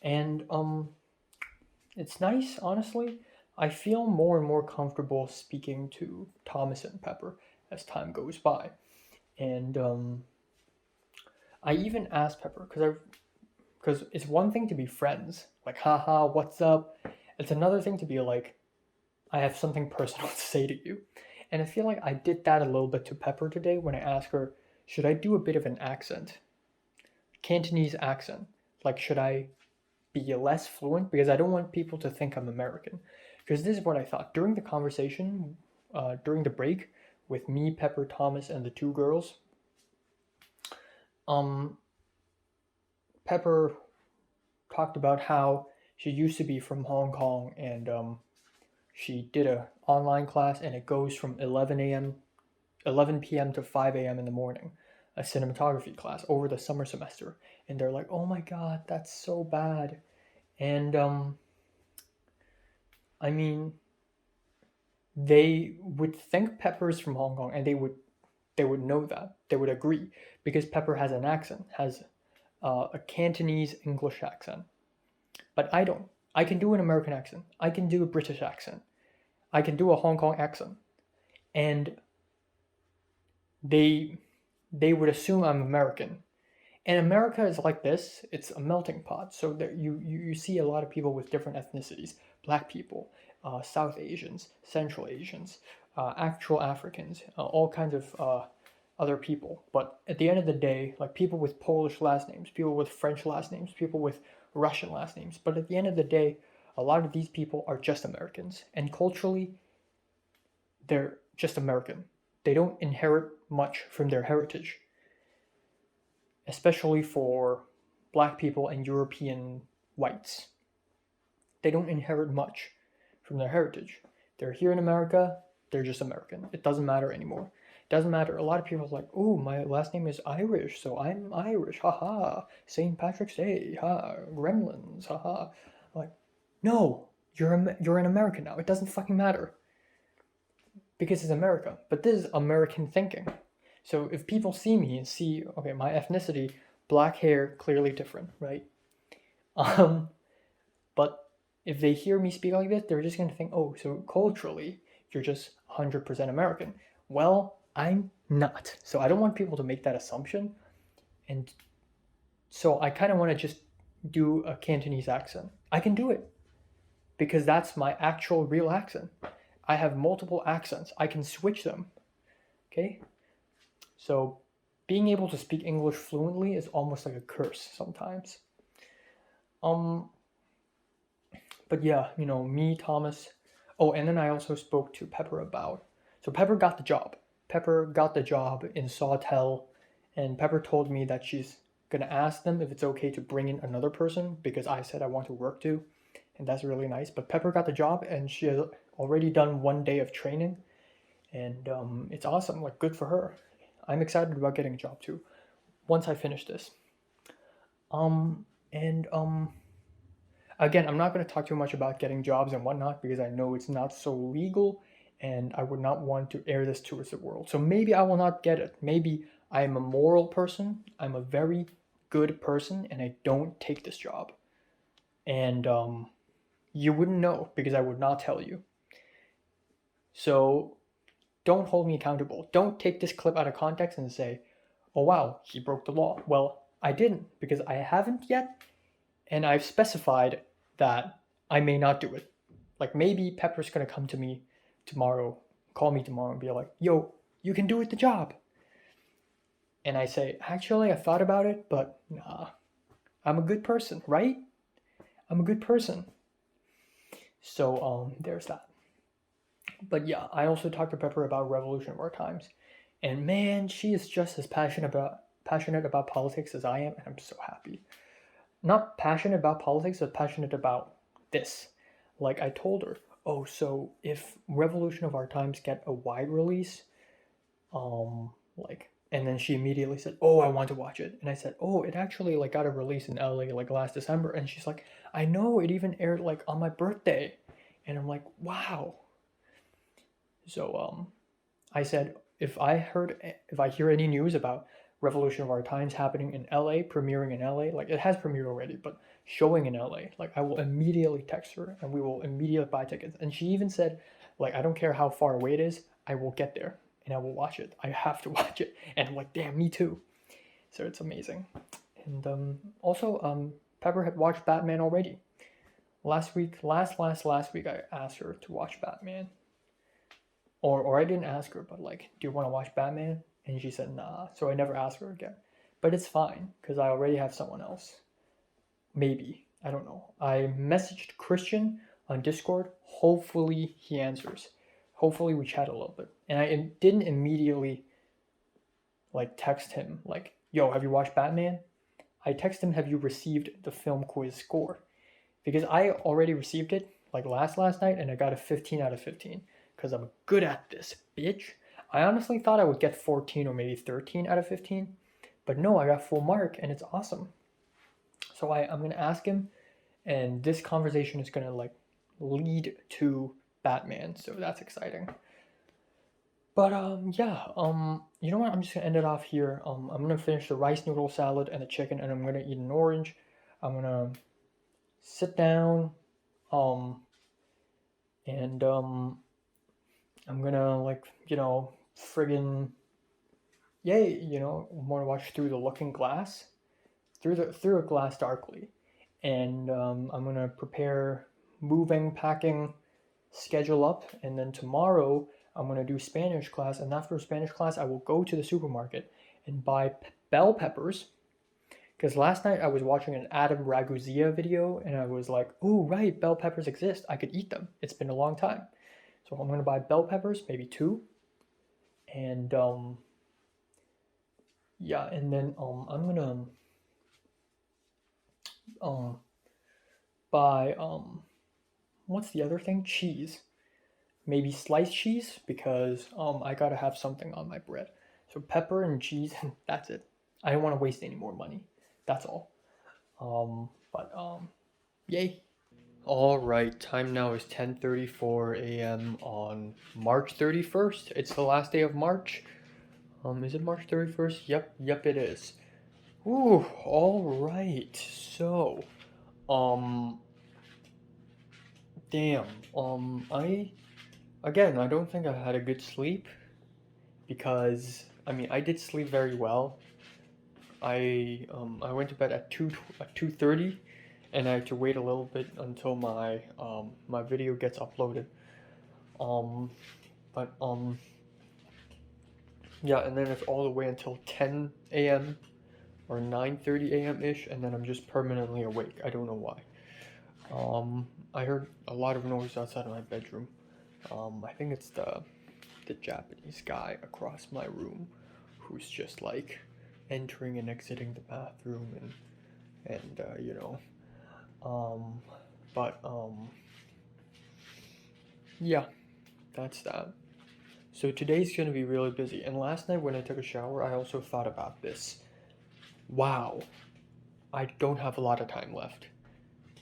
And it's nice, honestly. I feel more and more comfortable speaking to Thomas and Pepper as time goes by. And I even asked Pepper, because it's one thing to be friends, like, haha, what's up? It's another thing to be like, I have something personal to say to you. And I feel like I did that a little bit to Pepper today when I asked her, should I do a bit of an accent? Cantonese accent. Like, should I be less fluent? Because I don't want people to think I'm American. Because this is what I thought. During the conversation, during the break, with me, Pepper, Thomas, and the two girls, Pepper talked about how she used to be from Hong Kong, and she did a online class, and it goes from 11 p.m. to 5 a.m. in the morning, a cinematography class over the summer semester. And they're like, oh my god, that's so bad. And I mean, they would think Pepper's from Hong Kong, and they would know that. They would agree because Pepper has an accent, has a Cantonese English accent. But I don't. I can do an American accent. I can do a British accent. I can do a Hong Kong accent. And they would assume I'm American. And America is like this. It's a melting pot. So that you see a lot of people with different ethnicities. Black people, South Asians, Central Asians, actual Africans, all kinds of other people. But at the end of the day, like people with Polish last names, people with French last names, people with Russian last names. But at the end of the day, a lot of these people are just Americans. And culturally, they're just American. They don't inherit much from their heritage, especially for black people and European whites. They don't inherit much from their heritage. They're here in America, they're just American. It doesn't matter anymore. It doesn't matter. A lot of people are like, oh, my last name is Irish, so I'm Irish, haha. St. Patrick's Day, ha, Gremlins, haha. Like, no, you're an American now. It doesn't fucking matter. Because it's America. But this is American thinking. So if people see me and see, okay, my ethnicity, black hair, clearly different, right? But if they hear me speak like this, they're just going to think, oh, so culturally, you're just 100% American. Well, I'm not. So I don't want people to make that assumption. And so I kind of want to just do a Cantonese accent. I can do it because that's my actual real accent. I have multiple accents. I can switch them. Okay? So being able to speak English fluently is almost like a curse sometimes. But yeah, me, Thomas. Oh, and then I also spoke to Pepper about. So Pepper got the job. Pepper got the job in Sawtell, and Pepper told me that she's gonna ask them if it's okay to bring in another person because I said I want to work too, and that's really nice. But Pepper got the job, and she has already done 1 day of training, and it's awesome. Like, good for her. I'm excited about getting a job too once I finish this. Again, I'm not going to talk too much about getting jobs and whatnot because I know it's not so legal and I would not want to air this towards the world. So maybe I will not get it. Maybe I'm a moral person. I'm a very good person and I don't take this job. And you wouldn't know because I would not tell you. So don't hold me accountable. Don't take this clip out of context and say, oh wow, he broke the law. Well, I didn't because I haven't yet. And I've specified that I may not do it. Like maybe Pepper's gonna come to me tomorrow, call me tomorrow and be like, yo, you can do it the job. And I say, actually, I thought about it, but nah, I'm a good person, right? I'm a good person. So there's that. But yeah, I also talked to Pepper about Revolution of Our Times. And man, she is just as passionate about politics as I am, and I'm so happy. Not passionate about politics, but passionate about this. Like I told her, oh, so if Revolution of Our Times get a wide release, and then she immediately said, oh, I want to watch it. And I said, oh, it actually like got a release in LA like last December. And she's like, I know, it even aired like on my birthday. And I'm like, wow. So I said, if I hear any news about Revolution of Our Times happening in LA, premiering in LA, like it has premiered already, but showing in LA, like I will immediately text her and we will immediately buy tickets. And she even said, like, I don't care how far away it is, I will get there and I will watch it. I have to watch it. And I'm like, damn, me too. So it's amazing. And also, Pepper had watched Batman already. Last week, I asked her to watch Batman. Or I didn't ask her, but like, do you want to watch Batman? And she said, nah. So I never asked her again. But it's fine, because I already have someone else. Maybe. I don't know. I messaged Christian on Discord. Hopefully he answers. Hopefully we chat a little bit. And I didn't immediately like text him like, yo, have you watched Batman? I text him, have you received the film quiz score? Because I already received it like last night, and I got a 15 out of 15 because I'm good at this, bitch. I honestly thought I would get 14 or maybe 13 out of 15, but no, I got full mark, and it's awesome. So I'm gonna ask him, and this conversation is gonna like lead to Batman, so that's exciting. But yeah, you know what? I'm just gonna end it off here. I'm gonna finish the rice noodle salad and the chicken, and I'm gonna eat an orange. I'm gonna sit down, um, and I'm gonna like friggin' yay, I'm gonna watch Through the Looking Glass, through a glass darkly, and I'm gonna prepare moving, packing, schedule up, and then tomorrow I'm gonna do Spanish class, and after Spanish class I will go to the supermarket and buy bell peppers. Because last night I was watching an Adam Raguzia video and I was like, oh, right, bell peppers exist. I could eat them. It's been a long time. So I'm going to buy bell peppers, maybe 2. And yeah, and then I'm going to buy, what's the other thing? Cheese. Maybe sliced cheese because I got to have something on my bread. So pepper and cheese, that's it. I don't want to waste any more money. That's all. But yay. All right, time now is 10:34 a.m. on March 31st. It's the last day of March. Is it March 31st? Yep, it is. Ooh, all right. So, damn. I don't think I had a good sleep because I did sleep very well. I went to bed at 2:30, and I had to wait a little bit until my video gets uploaded. But yeah, and then it's all the way until 10 a.m. or 9:30 a.m. ish, and then I'm just permanently awake. I don't know why. I heard a lot of noise outside of my bedroom. I think it's the Japanese guy across my room who's just like entering and exiting the bathroom and but yeah, that's that. So today's gonna be really busy. And last night when I took a shower, I also thought about this. Wow, I don't have a lot of time left.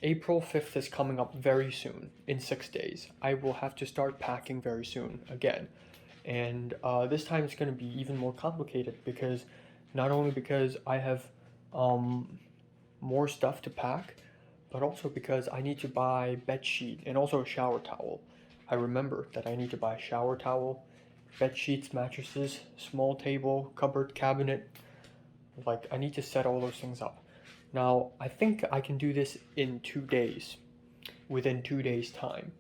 April 5th is coming up very soon, in 6 days. I will have to start packing very soon again. And this time it's going to be even more complicated because not only because I have more stuff to pack, but also because I need to buy bed sheet and also a shower towel. I remember that I need to buy a shower towel, bed sheets, mattresses, small table, cupboard, cabinet. Like, I need to set all those things up. Now, I think I can do this in 2 days, within 2 days' time.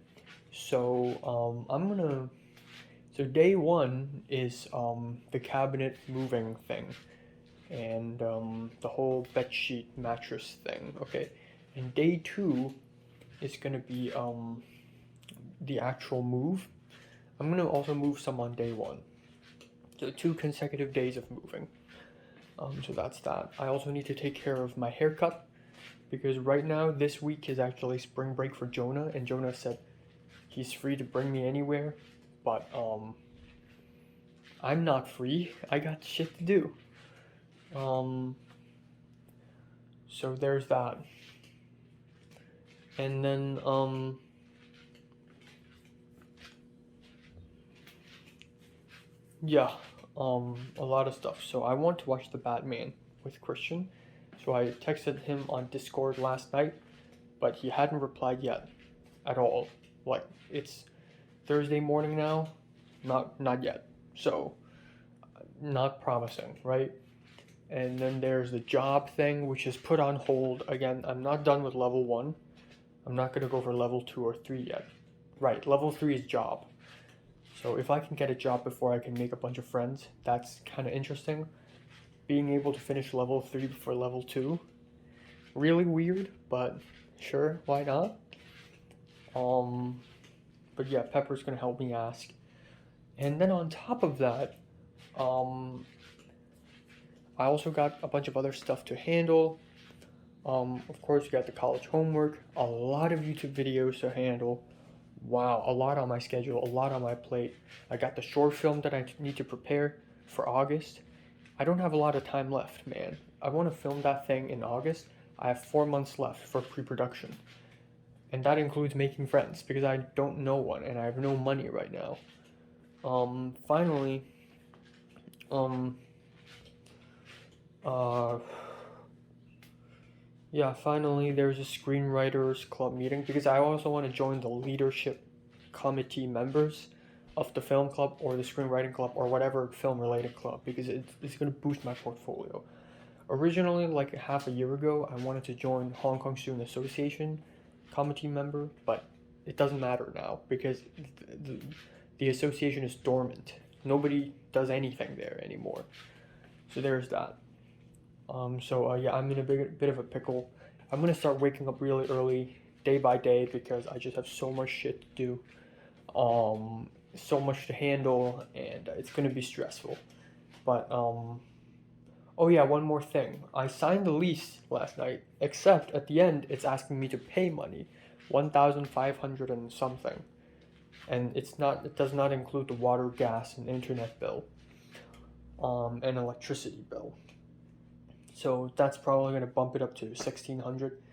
So, so day 1 is the cabinet moving thing, and the whole bed sheet mattress thing, okay? And day 2 is gonna be the actual move. I'm gonna also move some on day 1. So 2 consecutive days of moving. So that's that. I also need to take care of my haircut because right now this week is actually spring break for Jonah, and Jonah said he's free to bring me anywhere, but I'm not free. I got shit to do. So there's that. And then yeah, a lot of stuff. So I want to watch the Batman with Christian. So I texted him on Discord last night, but he hadn't replied yet at all. Like, it's Thursday morning now, not yet. So not promising, right? And then there's the job thing, which is put on hold. Again, I'm not done with level 1. I'm not gonna go for level 2 or 3 yet. Right, level 3 is job. So if I can get a job before I can make a bunch of friends, that's kind of interesting. Being able to finish level 3 before level 2, really weird, but sure, why not? But yeah, Pepper's gonna help me ask. And then on top of that, I also got a bunch of other stuff to handle. Of course, we got the college homework, a lot of YouTube videos to handle. Wow, a lot on my schedule, a lot on my plate. I got the short film that I need to prepare for August. I don't have a lot of time left, man. I want to film that thing in August. I have 4 months left for pre-production. And that includes making friends, because I don't know one, and I have no money right now. Finally, finally there's a Screenwriters Club meeting, because I also want to join the leadership committee members of the film club or the screenwriting club or whatever film related club, because it's going to boost my portfolio. Originally, like half a year ago, I wanted to join Hong Kong Student Association committee member, but it doesn't matter now because the association is dormant. Nobody does anything there anymore. So there's that. I'm in a bit of a pickle. I'm gonna start waking up really early, day by day, because I just have so much shit to do, so much to handle, and it's gonna be stressful. But oh yeah, one more thing. I signed the lease last night, except at the end it's asking me to pay money, 1,500 and something, and it does not include the water, gas, and internet bill, and electricity bill. So that's probably gonna bump it up to 1,600,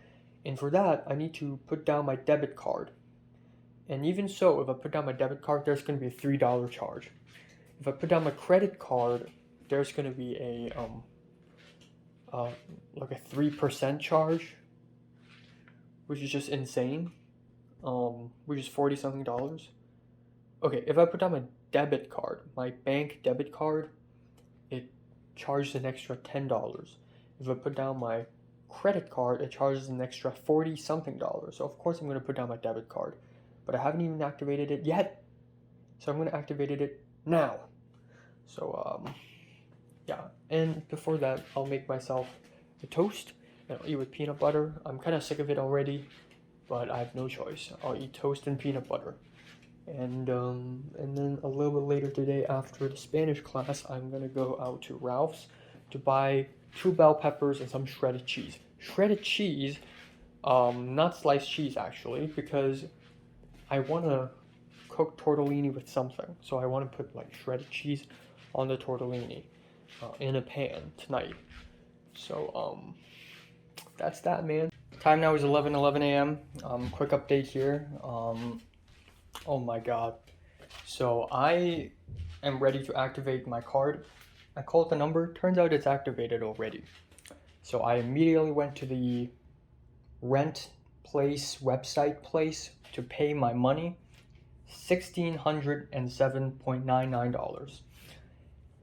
and for that I need to put down my debit card. And even so, if I put down my debit card, there's gonna be a $3 charge. If I put down my credit card, there's gonna be a like a 3% charge, which is just insane. Which is $40 something. Okay, if I put down my debit card, my bank debit card, it charges an extra $10. If I put down my credit card, it charges an extra $40 something. So of course I'm gonna put down my debit card, but I haven't even activated it yet. So I'm gonna activate it now. So yeah, and before that, I'll make myself a toast and I'll eat with peanut butter. I'm kind of sick of it already, but I have no choice. I'll eat toast and peanut butter. And then a little bit later today, after the Spanish class, I'm gonna go out to Ralph's to buy 2 bell peppers and some shredded cheese. Shredded cheese, not sliced cheese actually, because I want to cook tortellini with something. So I want to put like shredded cheese on the tortellini in a pan tonight. So that's that, man. Time now is 11:11 a.m. Quick update here. Oh my god. So I am ready to activate my card. I called the number, turns out it's activated already. So I immediately went to the rent place, website place, to pay my money, $1,607.99.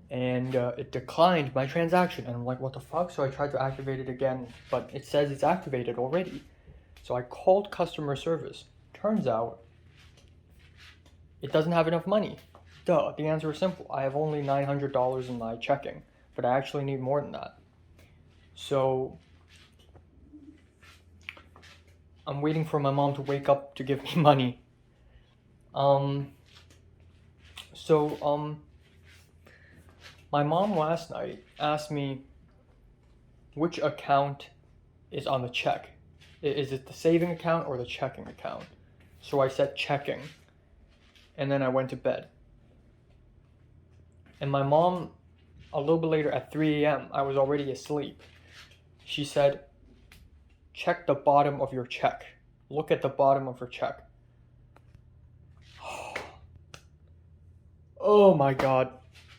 And it declined my transaction, and I'm like, what the fuck? So I tried to activate it again, but it says it's activated already. So I called customer service. Turns out it doesn't have enough money. Duh, the answer is simple. I have only $900 in my checking, but I actually need more than that. So I'm waiting for my mom to wake up to give me money. My mom last night asked me which account is on the check. Is it the saving account or the checking account? So I said checking, and then I went to bed. And my mom, a little bit later at 3 a.m., I was already asleep. She said, check the bottom of your check. Look at the bottom of your check. Oh my god.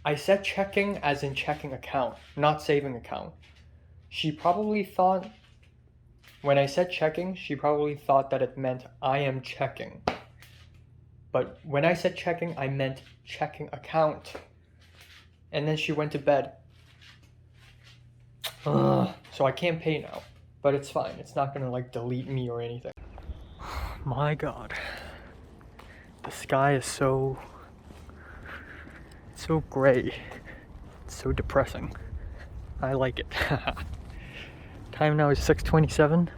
I said checking as in checking account, not saving account. She probably thought, when I said checking, she probably thought that it meant I am checking. But when I said checking, I meant checking account. And then she went to bed. So I can't pay now, but it's fine. It's not gonna like delete me or anything. My god. The sky is so gray. It's so depressing. I like it. Time now is 6:27.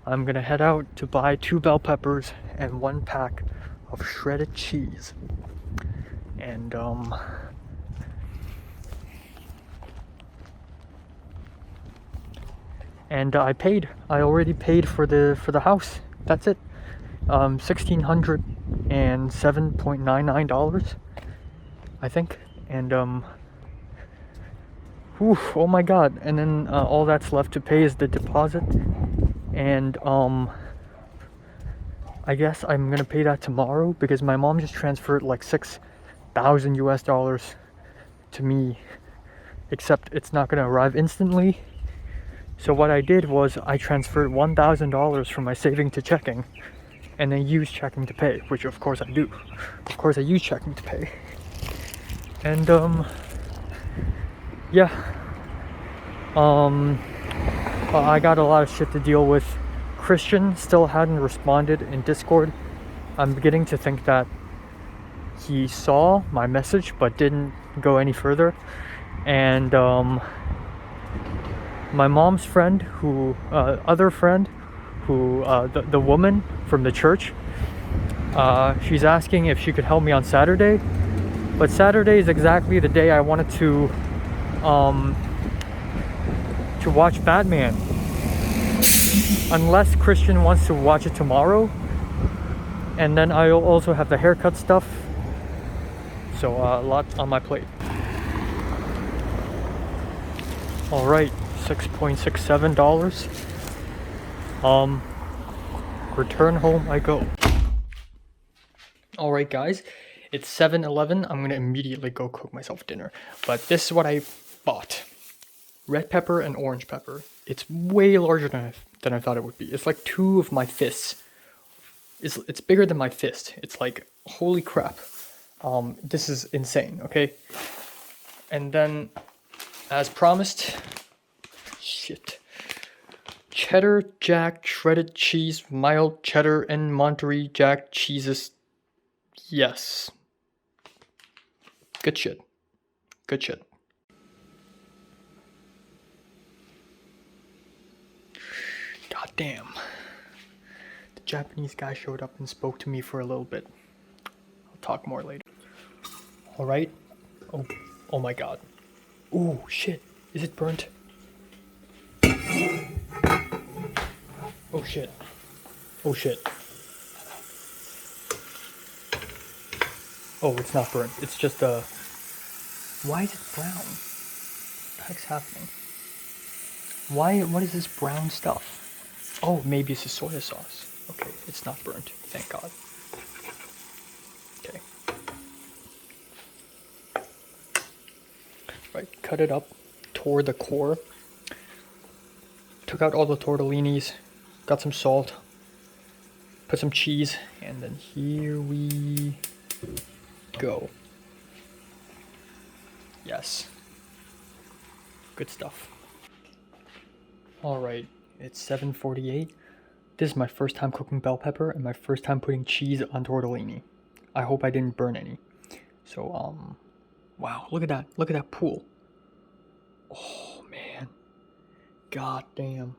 I'm gonna head out to buy 2 bell peppers and 1 pack of shredded cheese. And and I paid. I already paid for the house. That's it. $1,607.99, I think. And whew, oh my god. And then all that's left to pay is the deposit. And I guess I'm gonna pay that tomorrow because my mom just transferred like $6,000 to me, except it's not gonna arrive instantly. So what I did was I transferred $1,000 from my saving to checking, and then used checking to pay, which of course I do. Of course I use checking to pay. And yeah. I got a lot of shit to deal with. Christian still hadn't responded in Discord. I'm beginning to think that he saw my message but didn't go any further. And my mom's friend, other friend, the woman from the church, she's asking if she could help me on Saturday. But Saturday is exactly the day I wanted to watch Batman. Unless Christian wants to watch it tomorrow. And then I'll also have the haircut stuff. So a lot on my plate. Alright, $6.67. Return home I go. Alright guys, it's 7-11. I'm gonna immediately go cook myself dinner. But this is what I bought. Red pepper and orange pepper. It's way larger than I thought it would be. It's like 2 of my fists. It's bigger than my fist. It's like, holy crap. This is insane, okay? And then, as promised, shit. Cheddar Jack shredded cheese, mild cheddar and Monterey Jack cheeses. Yes. Good shit. Good shit. God damn. The Japanese guy showed up and spoke to me for a little bit. I'll talk more later. Alright. Oh my god. Ooh, shit. Is it burnt? Oh shit. Oh shit. Oh, it's not burnt. It's just why is it brown? What the heck's happening? What is this brown stuff? Oh, maybe it's a soy sauce. Okay, it's not burnt. Thank God. Okay. Right, cut it up, tore the core, took out all the tortellinis, got some salt, put some cheese, and then here we go. Yes. Good stuff. Alright, it's 7:48. This is my first time cooking bell pepper and my first time putting cheese on tortellini. I hope I didn't burn any. So, wow, look at that. Look at that pool. Oh, man. God damn.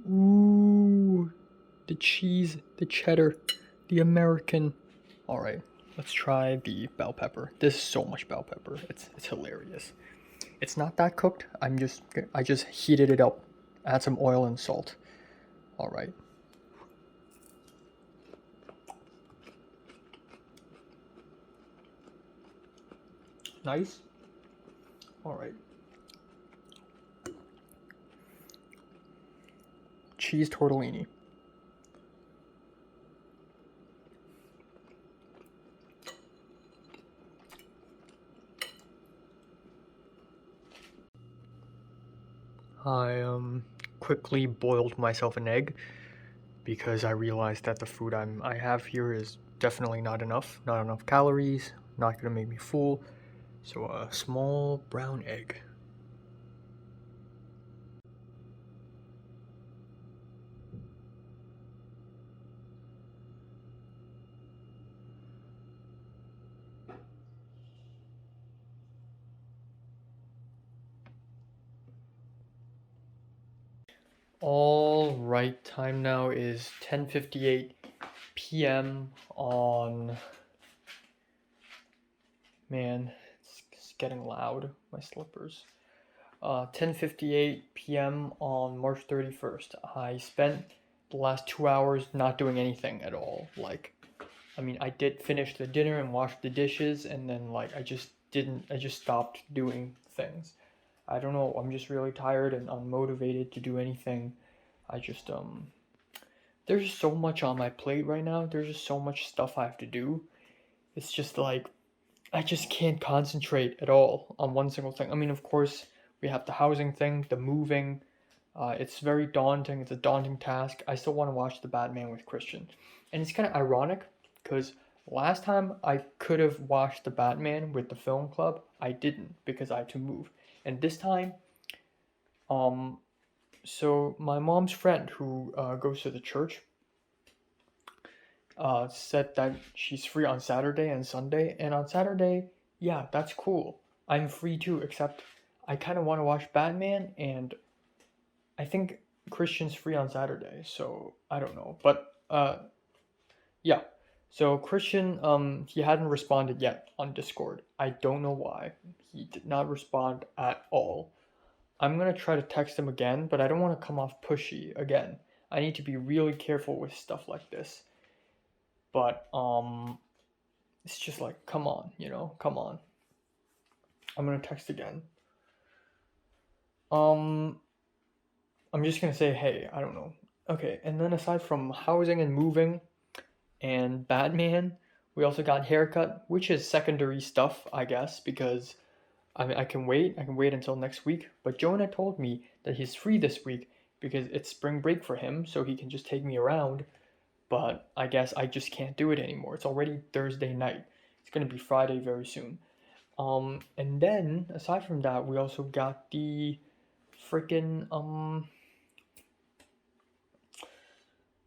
Ooh. The cheese, the cheddar, the American. Alright, let's try the bell pepper. This is so much bell pepper. It's hilarious. It's not that cooked. I just heated it up. Add some oil and salt. Alright. Nice. Alright. Cheese tortellini. I quickly boiled myself an egg because I realized that the food I have here is definitely not enough calories, not gonna make me full. So a small brown egg. All right, time now is 10:58 p.m. on, man, it's getting loud, my slippers. 10:58 p.m. on March 31st. I spent the last 2 hours not doing anything at all. Like, I mean, I did finish the dinner and wash the dishes, and then like I just stopped doing things. I don't know. I'm just really tired and unmotivated to do anything. I just there's just so much on my plate right now. There's just so much stuff I have to do. It's just like I just can't concentrate at all on one single thing. I mean, of course, we have the housing thing, the moving. It's very daunting. It's a daunting task. I still want to watch The Batman with Christian. And it's kind of ironic because last time I could have watched The Batman with the film club, I didn't because I had to move. And this time, so my mom's friend who goes to the church said that she's free on Saturday and Sunday. And on Saturday, yeah, that's cool. I'm free too, except I kind of want to watch Batman, and I think Christian's free on Saturday, so I don't know. But yeah. So Christian, he hadn't responded yet on Discord. I don't know why. He did not respond at all. I'm gonna try to text him again, but I don't want to come off pushy again. I need to be really careful with stuff like this. But it's just like, come on, come on. I'm gonna text again. I'm just gonna say, hey, I don't know. Okay, and then aside from housing and moving and Batman, we also got haircut, which is secondary stuff, I guess, because I mean, I can wait until next week. But Jonah told me that he's free this week because it's spring break for him, so he can just take me around. But I guess I just can't do it anymore. It's already Thursday night. It's gonna be Friday very soon. And then aside from that, we also got the freaking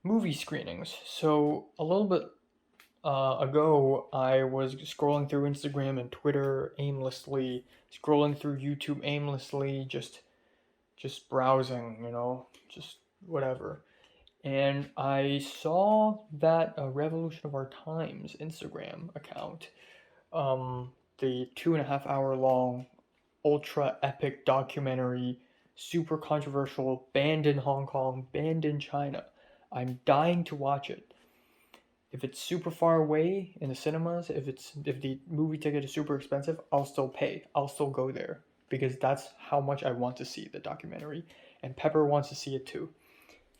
movie screenings. So a little bit ago, I was scrolling through Instagram and Twitter aimlessly, scrolling through YouTube aimlessly, just browsing, just whatever. And I saw that Revolution of Our Times Instagram account, the 2.5 hour long, ultra epic documentary, super controversial, banned in Hong Kong, banned in China. I'm dying to watch it. If it's super far away in the cinemas, if the movie ticket is super expensive, I'll still pay. I'll still go there because that's how much I want to see the documentary, and Pepper wants to see it too.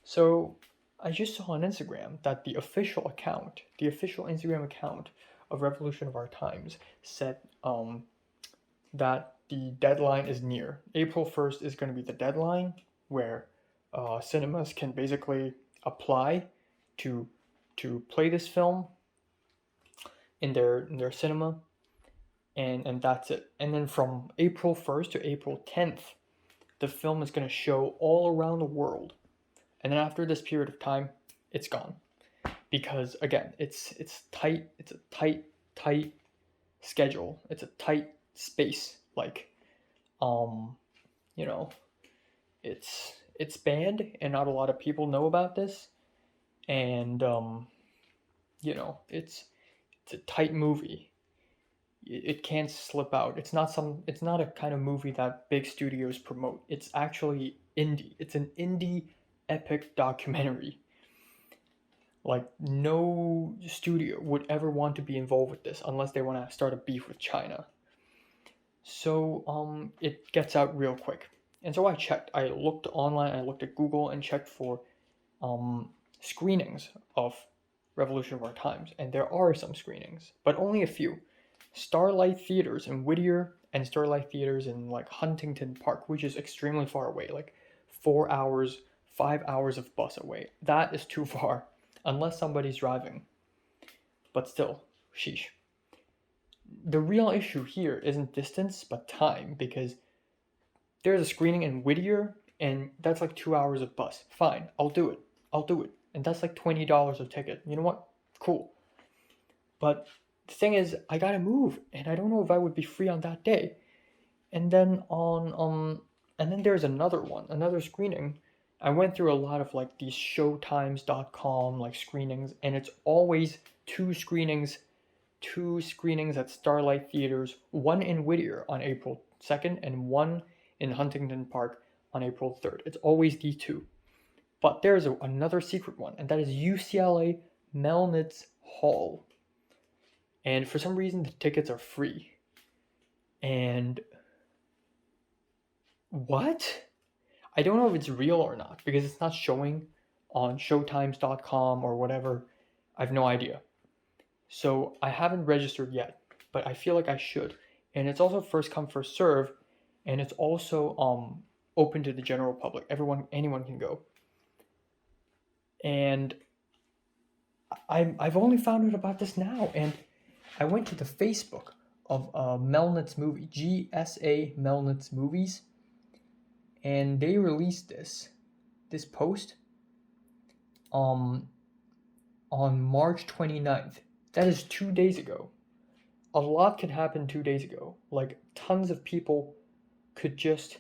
So I just saw on Instagram that the official Instagram account of Revolution of Our Times said that the deadline is near. April 1st is going to be the deadline where cinemas can basically apply to play this film in their cinema, and that's it. And then from April 1st to April 10th, the film is going to show all around the world. And then after this period of time, it's gone. Because again, it's tight. It's a tight schedule. It's a tight space. Like, it's banned, and not a lot of people know about this. And it's a tight movie. It can't slip out. It's not a kind of movie that big studios promote. It's actually indie. It's an indie epic documentary. Like, no studio would ever want to be involved with this unless they want to start a beef with China. So it gets out real quick. And so I checked. I looked online, I looked at Google and checked for screenings of Revolution of Our Times, and there are some screenings, but only a few. Starlight Theaters in Whittier and Starlight Theaters in like Huntington Park, which is extremely far away, like 4 hours, 5 hours of bus away. That is too far, unless somebody's driving. But still, sheesh. The real issue here isn't distance, but time, because there's a screening in Whittier, and that's like 2 hours of bus. Fine, I'll do it. And that's like $20 a ticket. You know what? Cool. But the thing is, I gotta move, and I don't know if I would be free on that day. And then and then there's another screening. I went through a lot of like these showtimes.com like screenings, and it's always two screenings at Starlight Theaters, one in Whittier on April 2nd and one in Huntington Park on April 3rd. It's always these two. But there's another secret one, and that is UCLA Melnitz Hall. And for some reason, the tickets are free. And what? I don't know if it's real or not, because it's not showing on showtimes.com or whatever. I have no idea. So I haven't registered yet, but I feel like I should. And it's also first come, first serve, and it's also open to the general public. Anyone can go. And I've only found out about this now, and I went to the Facebook of Melnitz movie, GSA Melnitz Movies, and they released this post on March 29th. That is 2 days ago. A lot could happen 2 days ago. Like, tons of people could just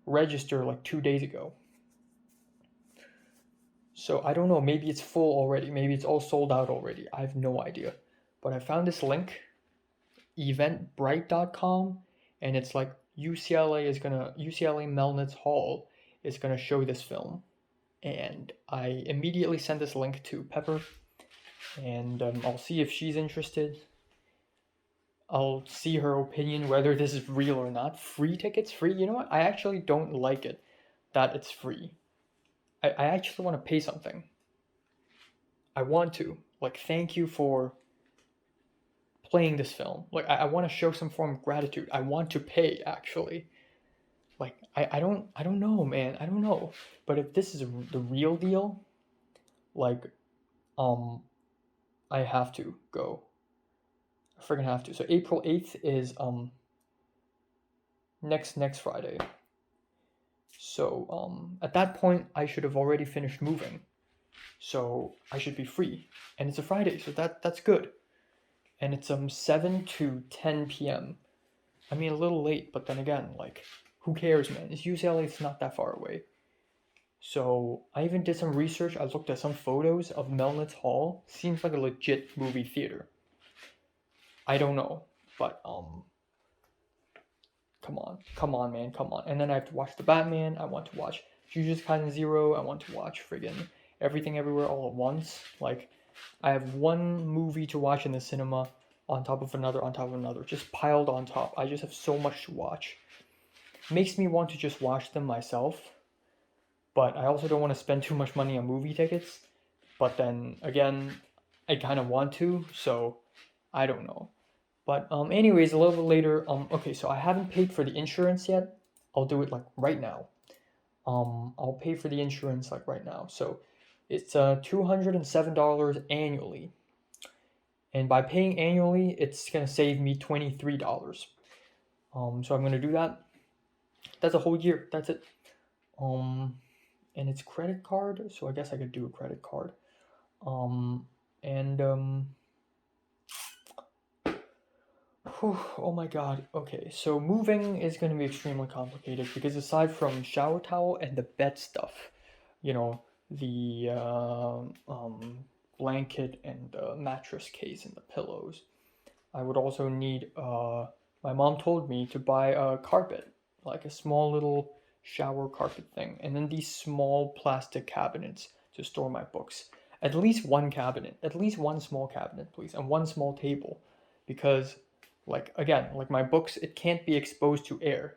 register like 2 days ago. So I don't know, maybe it's full already, maybe it's all sold out already. I have no idea. But I found this link, eventbrite.com, and it's like UCLA Melnitz Hall is gonna show this film. And I immediately sent this link to Pepper, and I'll see if she's interested. I'll see her opinion whether this is real or not. Free tickets, free. You know what? I actually don't like it that it's free. I actually want to pay something. I want to. Like, thank you for playing this film. Like, I want to show some form of gratitude. I want to pay, actually. Like, I don't know, man. I don't know. But if this is the real deal, like, I have to go. I freaking have to. So April 8th is next Friday. So at that point I should have already finished moving. So I should be free. And it's a Friday, so that's good. And it's 7 to 10 p.m. I mean, a little late, but then again, like, who cares, man? It's UCLA, it's not that far away. So I even did some research. I looked at some photos of Melnitz Hall. Seems like a legit movie theater. I don't know, but come on, man, come on. And then I have to watch The Batman. I want to watch Jujutsu Kaisen 0. I want to watch friggin' Everything Everywhere All at Once. Like, I have one movie to watch in the cinema on top of another, just piled on top. I just have so much to watch. Makes me want to just watch them myself, but I also don't want to spend too much money on movie tickets. But then again, I kind of want to, so I don't know. But anyways, a little bit later, okay, so I haven't paid for the insurance yet. I'll do it like right now. I'll pay for the insurance like right now. So it's $207 annually. And by paying annually, it's gonna save me $23. So I'm gonna do that. That's a whole year. That's it. And it's credit card, so I guess I could do a credit card. Oh my god. Okay, so moving is going to be extremely complicated because aside from shower towel and the bed stuff, you know, the blanket and the mattress case and the pillows, I would also need, my mom told me to buy a carpet, like a small little shower carpet thing, and then these small plastic cabinets to store my books. At least one cabinet, at least one small cabinet, please, and one small table, because, like, again, like my books, it can't be exposed to air.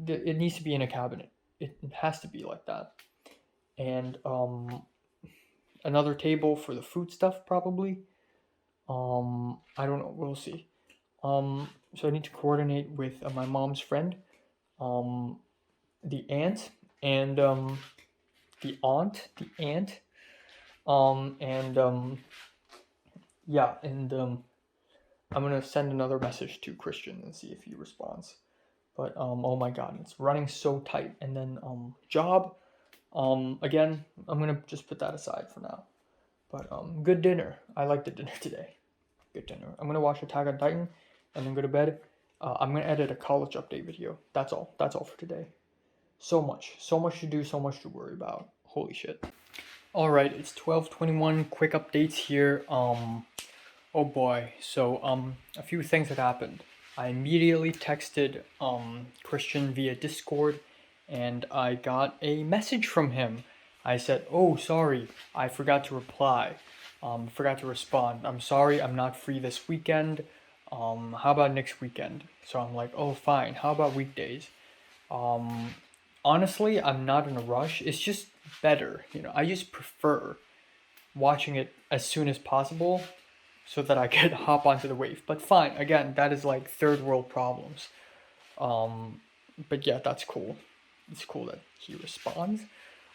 It needs to be in a cabinet. It has to be like that. And another table for the food stuff, probably. I don't know. We'll see. So I need to coordinate with my mom's friend, the aunt, and the aunt, yeah, and I'm gonna send another message to Christian and see if he responds. But oh my god, it's running so tight. And then job, again, I'm gonna just put that aside for now. But good dinner. I liked the dinner today. Good dinner. I'm gonna watch Attack on Titan and then go to bed. I'm gonna edit a college update video. That's all. That's all for today. So much to do, so much to worry about. Holy shit. All right, it's 12:21. Quick updates here. Oh boy. So a few things that happened. I immediately texted Christian via Discord, and I got a message from him. I said, "Oh, sorry, I forgot to reply. Forgot to respond. I'm sorry, I'm not free this weekend. How about next weekend?" So I'm like, "Oh, fine. How about weekdays?" Honestly, I'm not in a rush. It's just better, I just prefer watching it as soon as possible so that I could hop onto the wave. But fine, again, that is like third world problems. But yeah, that's cool. It's cool that he responds.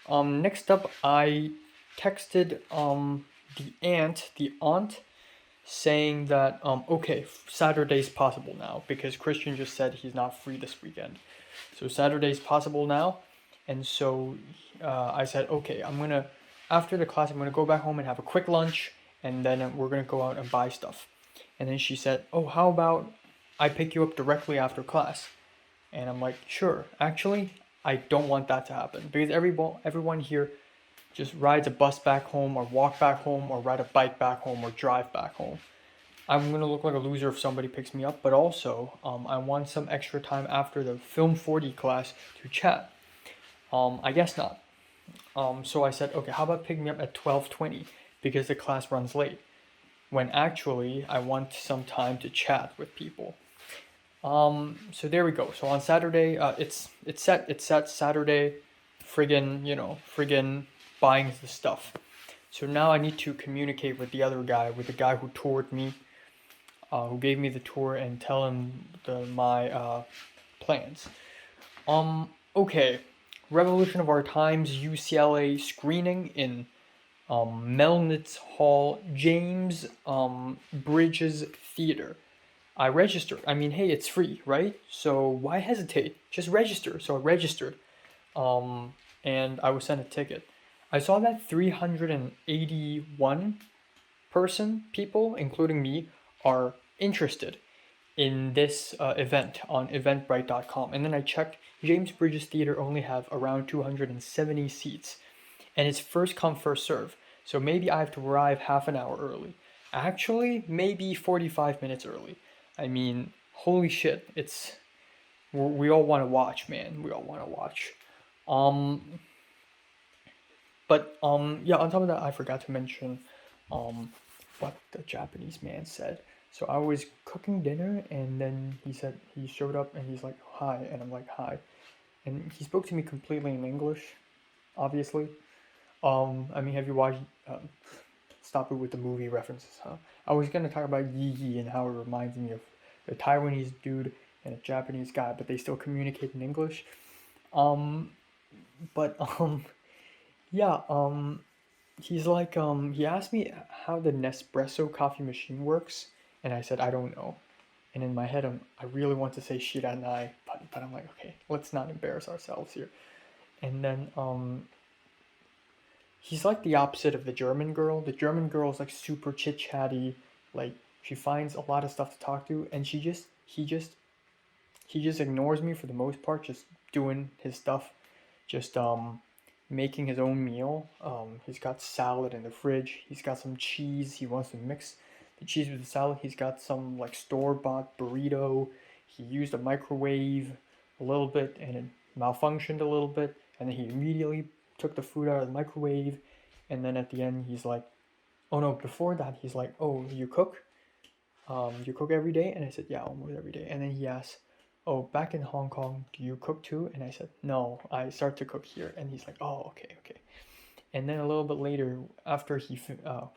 Next up, I texted the aunt, saying that okay, Saturday's possible now because Christian just said he's not free this weekend, so Saturday's possible now, and so I said okay, after the class I'm gonna go back home and have a quick lunch, and then we're gonna go out and buy stuff, and then she said, oh, how about I pick you up directly after class, and I'm like, sure. Actually, I don't want that to happen because everyone here just rides a bus back home or walk back home or ride a bike back home or drive back home. I'm gonna look like a loser if somebody picks me up, but also I want some extra time after the Film 40 class to chat. I guess not. So I said, okay, how about picking me up at 12:20 because the class runs late, when actually I want some time to chat with people. So there we go. So on Saturday, it's set Saturday, friggin' buying the stuff. So now I need to communicate with the other guy, with the guy who toured me, who gave me the tour, and tell him my plans. Okay, Revolution of Our Times UCLA screening in Melnitz Hall, James Bridges Theater. I registered. I mean, hey, it's free, right? So why hesitate? Just register. So I registered, and I was sent a ticket. I saw that 381 people, including me, are interested in this event on eventbrite.com. And then I checked, James Bridges Theater only have around 270 seats, and it's first come, first serve. So maybe I have to arrive half an hour early. Actually, maybe 45 minutes early. I mean, holy shit, we all want to watch, man. We all want to watch. Yeah, on top of that, I forgot to mention what the Japanese man said. So I was cooking dinner, and then he showed up, and he's like, hi, and I'm like, hi. And he spoke to me completely in English, obviously. I mean, have you watched, stop it with the movie references, huh? I was gonna talk about Yi Yi and how it reminds me of a Taiwanese dude and a Japanese guy, but they still communicate in English. But yeah, he's like, he asked me how the Nespresso coffee machine works, and I said I don't know. And in my head, I really want to say Shiranai, but I'm like, okay, let's not embarrass ourselves here. And then he's like the opposite of the German girl. The German girl is like super chit chatty, like she finds a lot of stuff to talk to, and he just ignores me for the most part, just doing his stuff, just making his own meal. He's got salad in the fridge. He's got some cheese. He wants to mix the cheese with the salad. He's got some like store-bought burrito. He used a microwave a little bit and it malfunctioned a little bit, and then he immediately took the food out of the microwave, and then at the end he's like, oh no, before that he's like, oh, you cook? You cook every day? And I said, yeah, almost every day. And then he asked, oh, back in Hong Kong, do you cook too? And I said, no, I start to cook here. And he's like, oh, okay. And then a little bit later, after he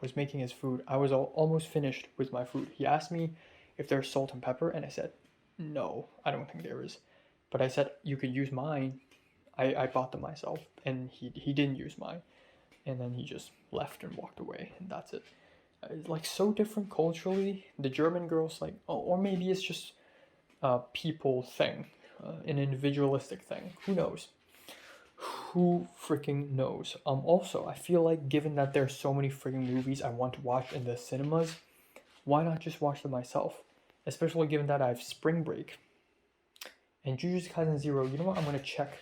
was making his food, I was almost finished with my food. He asked me if there's salt and pepper, and I said, no, I don't think there is. But I said, you could use mine. I bought them myself, and he didn't use mine. And then he just left and walked away, and that's it. It's like so different culturally. The German girl's like, oh, or maybe it's just a people thing, an individualistic thing. Who knows? Who freaking knows? Also, I feel like given that there's so many freaking movies I want to watch in the cinemas, why not just watch them myself? Especially given that I have spring break. And Jujutsu Kaisen 0, you know what? I'm gonna check.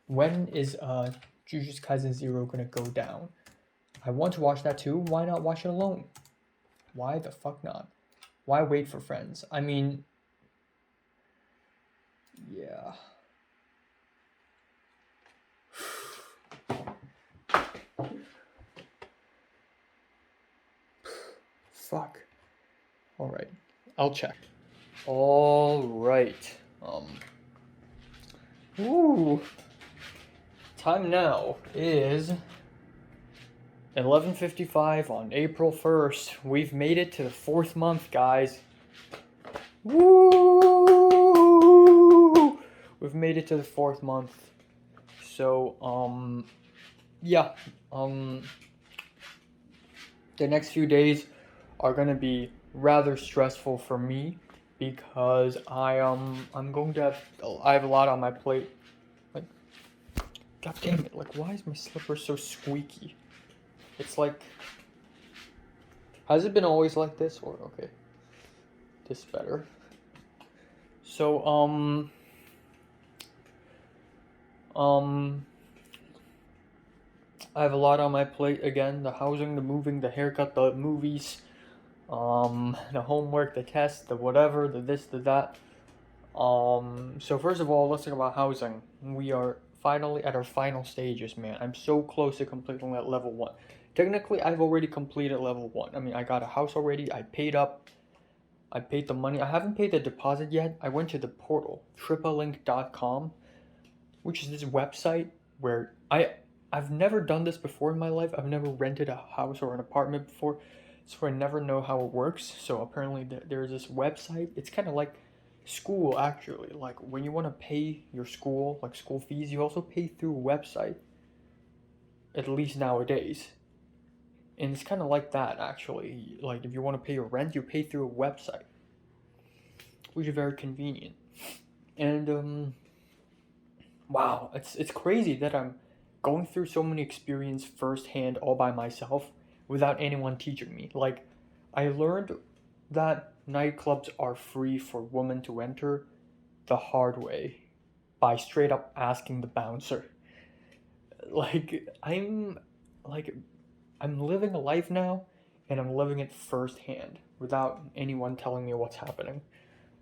When is Jujutsu Kaisen 0 gonna go down? I want to watch that too. Why not watch it alone? Why the fuck not? Why wait for friends? I mean, Yeah. Fuck. All right. I'll check. All right. Ooh. Time now is 11:55 on April 1st. We've made it to the 4th month, guys. Woo! We've made it to the 4th month. So, yeah. The next few days are gonna be rather stressful for me because I have a lot on my plate. Like, god damn it! Like, why is my slipper so squeaky? It's like, has it been always like this, or okay, this better? So I have a lot on my plate again: the housing, the moving, the haircut, the movies, the homework, the test, the whatever, the this, the that. So first of all, let's talk about housing. We are finally at our final stages, man. I'm so close to completing that level 1. Technically, I've already completed level 1. I mean, I got a house already. I paid the money. I haven't paid the deposit yet. I went to the portal, triplelink.com, which is this website where I've never done this before in my life. I've never rented a house or an apartment before, so I never know how it works. So apparently there's this website. It's kind of like school, actually. Like when you want to pay your school, like school fees, you also pay through a website, at least nowadays. And it's kind of like that, actually. Like if you want to pay your rent, you pay through a website, which is very convenient. And wow, it's crazy that I'm going through so many experiences firsthand all by myself without anyone teaching me. Like, I learned that nightclubs are free for women to enter the hard way by straight up asking the bouncer. Like, I'm living a life now, and I'm living it firsthand without anyone telling me what's happening.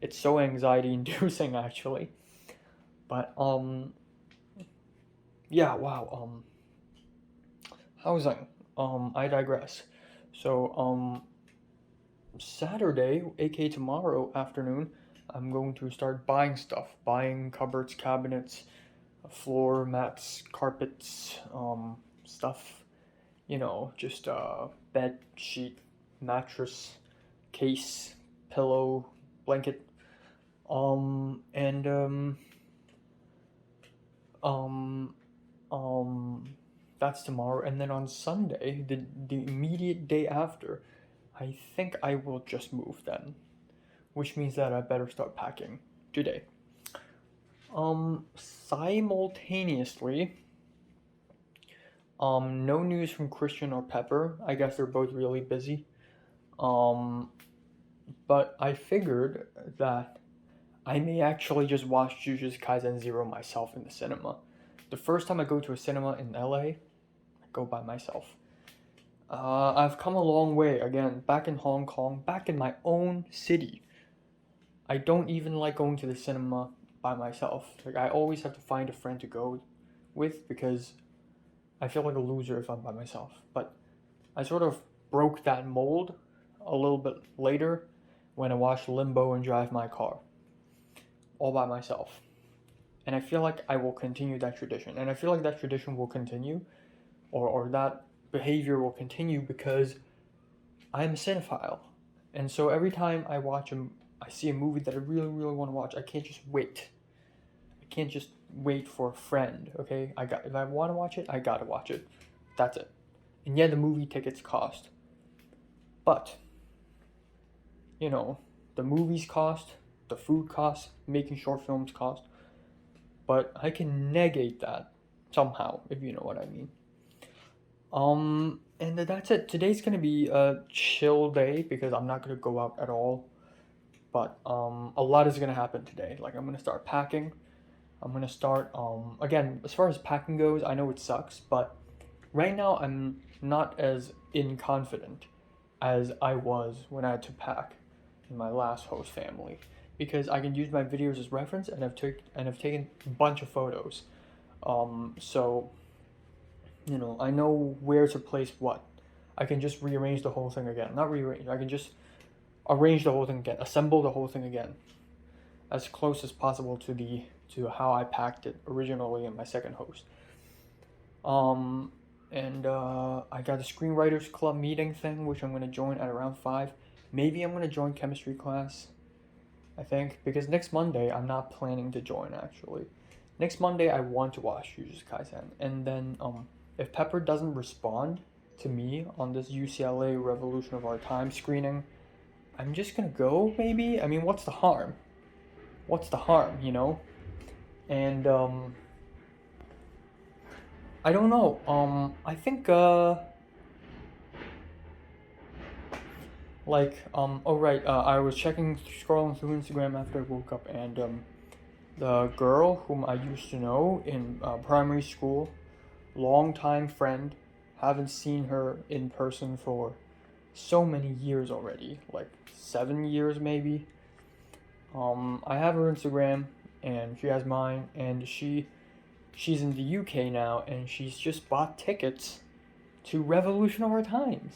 It's so anxiety inducing, actually. But yeah, wow. Housing. I digress. So Saturday, aka tomorrow afternoon, I'm going to start buying stuff, buying cupboards, cabinets, floor mats, carpets, stuff. Just bed sheet, mattress, case, pillow, blanket, and um that's tomorrow. And then on Sunday, the immediate day after, I think I will just move then, which means that I better start packing today. Simultaneously, no news from Christian or Pepper. I guess they're both really busy. But I figured that I may actually just watch Jujutsu Kaisen Zero myself in the cinema. The first time I go to a cinema in LA, I go by myself. I've come a long way, again, back in Hong Kong, back in my own city. I don't even like going to the cinema by myself. Like, I always have to find a friend to go with because I feel like a loser if I'm by myself. But I sort of broke that mold a little bit later when I watched Limbo and Drive My Car, all by myself. And I feel like I will continue that tradition. And I feel like that tradition will continue, or that behavior will continue because I'm a cinephile. And so every time I see a movie that I really, really want to watch, I can't just wait. I can't just wait for a friend, okay? If I want to watch it, I gotta watch it. That's it. And yeah, the movie tickets cost. But, the movies cost, the food costs, making short films cost. But I can negate that somehow, if you know what I mean. And that's it. Today's gonna be a chill day because I'm not gonna go out at all. But a lot is gonna happen today. Like, I'm gonna start packing. I'm gonna start again, as far as packing goes, I know it sucks, but right now I'm not as inconfident as I was when I had to pack in my last host family. because I can use my videos as reference, and I've taken a bunch of photos. So you know, I know where to place what. I can just rearrange the whole thing again. Not rearrange. I can just arrange the whole thing again. Assemble the whole thing again, as close as possible to how I packed it originally in my second host. And I got a Screenwriters Club meeting thing, which I'm gonna join at around 5. Maybe I'm gonna join chemistry class, I think, because next Monday I'm not planning to join actually. Next Monday I want to watch Jujutsu Kaisen, and then if Pepper doesn't respond to me on this UCLA Revolution of Our Time screening, I'm just gonna go maybe. I mean, what's the harm? What's the harm, you know? And I don't know. I think oh right, I was scrolling through Instagram after I woke up, and the girl whom I used to know in primary school, longtime friend, haven't seen her in person for so many years already, like 7 years maybe. I have her Instagram, and she has mine, and she's in the UK now, and she's just bought tickets to Revolution of Our Times.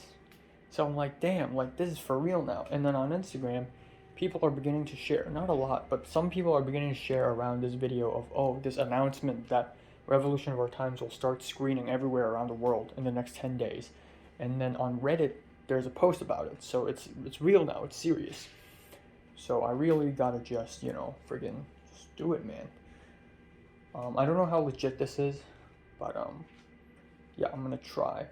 So I'm like, damn, like this is for real now. And then on Instagram, people are beginning to share, not a lot, but some people are beginning to share around this video of this announcement that Revolution of Our Times will start screening everywhere around the world in the next 10 days. And then on Reddit, there's a post about it. So it's real now, it's serious. So I really gotta just, you know, friggin' just do it, man. I don't know how legit this is, but yeah, I'm gonna try.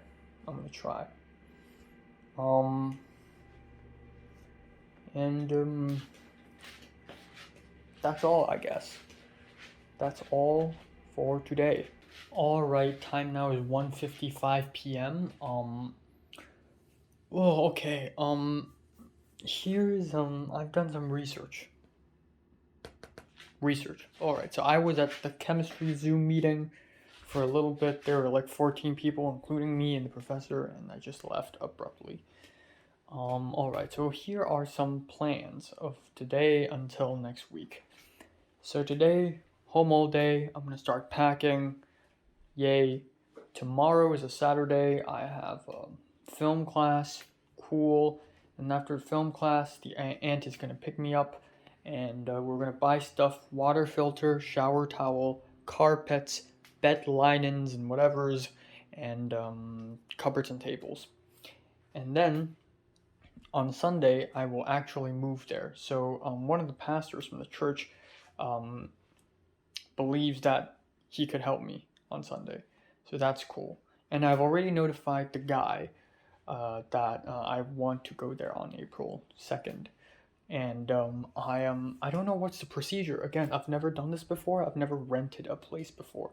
And that's all, I guess. That's all for today. All right, time now is 1:55 p.m. Well, okay. Here's I've done some research. All right, so I was at the chemistry Zoom meeting for a little bit. There were like 14 people, including me and the professor, and I just left abruptly. All right, so here are some plans of today until next week. So today, home all day. I'm gonna start packing. Yay! Tomorrow is a Saturday. I have film class. Cool. And after film class, the aunt is gonna pick me up, and we're gonna buy stuff: water filter, shower towel, carpets, bed linens, and whatever's, and cupboards and tables. And then on Sunday, I will actually move there. So one of the pastors from the church believes that he could help me on Sunday. So that's cool. And I've already notified the guy that I want to go there on April 2nd. And I don't know what's the procedure. Again, I've never done this before. I've never rented a place before.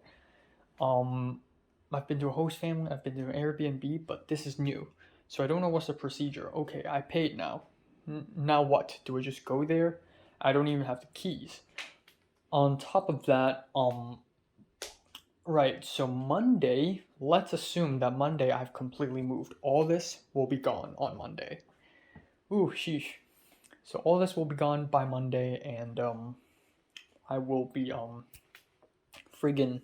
I've been to a host family, I've been to an Airbnb, but this is new. So I don't know what's the procedure. Okay, I paid now. Now what? Do I just go there? I don't even have the keys. On top of that, right, so Monday, let's assume that Monday I've completely moved. All this will be gone on Monday. Ooh, sheesh. So all this will be gone by Monday, and I will be friggin'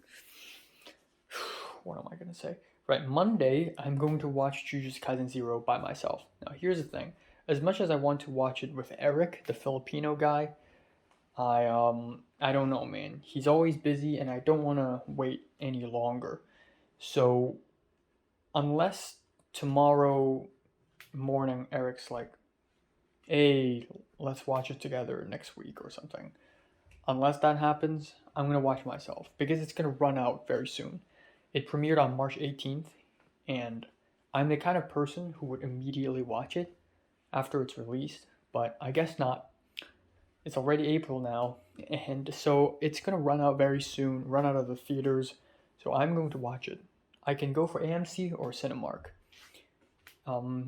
what am I gonna say? Right, Monday I'm going to watch Jujutsu Kaisen 0 by myself. Now here's the thing. As much as I want to watch it with Eric, the Filipino guy, I don't know, man. He's always busy, and I don't want to wait any longer. So unless tomorrow morning Eric's like, hey, let's watch it together next week or something. Unless that happens, I'm gonna watch myself, because it's gonna run out very soon. It premiered on March 18th, and I'm the kind of person who would immediately watch it after it's released, but I guess not. It's already April now, and so it's gonna run out very soon, run out of the theaters, so I'm going to watch it. I can go for AMC or Cinemark.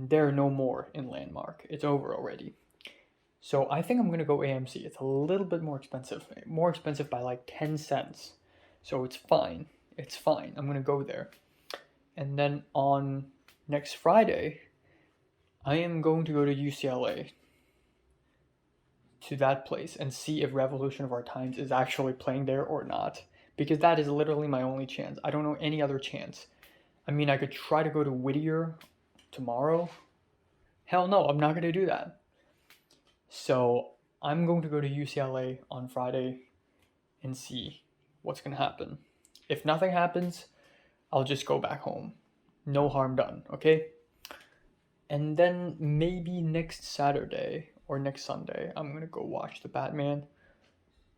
There are no more in Landmark. It's over already. So I think I'm gonna go AMC. It's a little bit more expensive by like 10 cents. So it's fine. I'm gonna go there. And then on next Friday, I am going to go to UCLA to that place and see if Revolution of Our Times is actually playing there or not. Because that is literally my only chance. I don't know any other chance. I mean, I could try to go to Whittier tomorrow. Hell no, I'm not going to do that. So I'm going to go to UCLA on Friday and see what's going to happen. If nothing happens, I'll just go back home. No harm done, okay? And then maybe next Saturday or next Sunday, I'm going to go watch The Batman.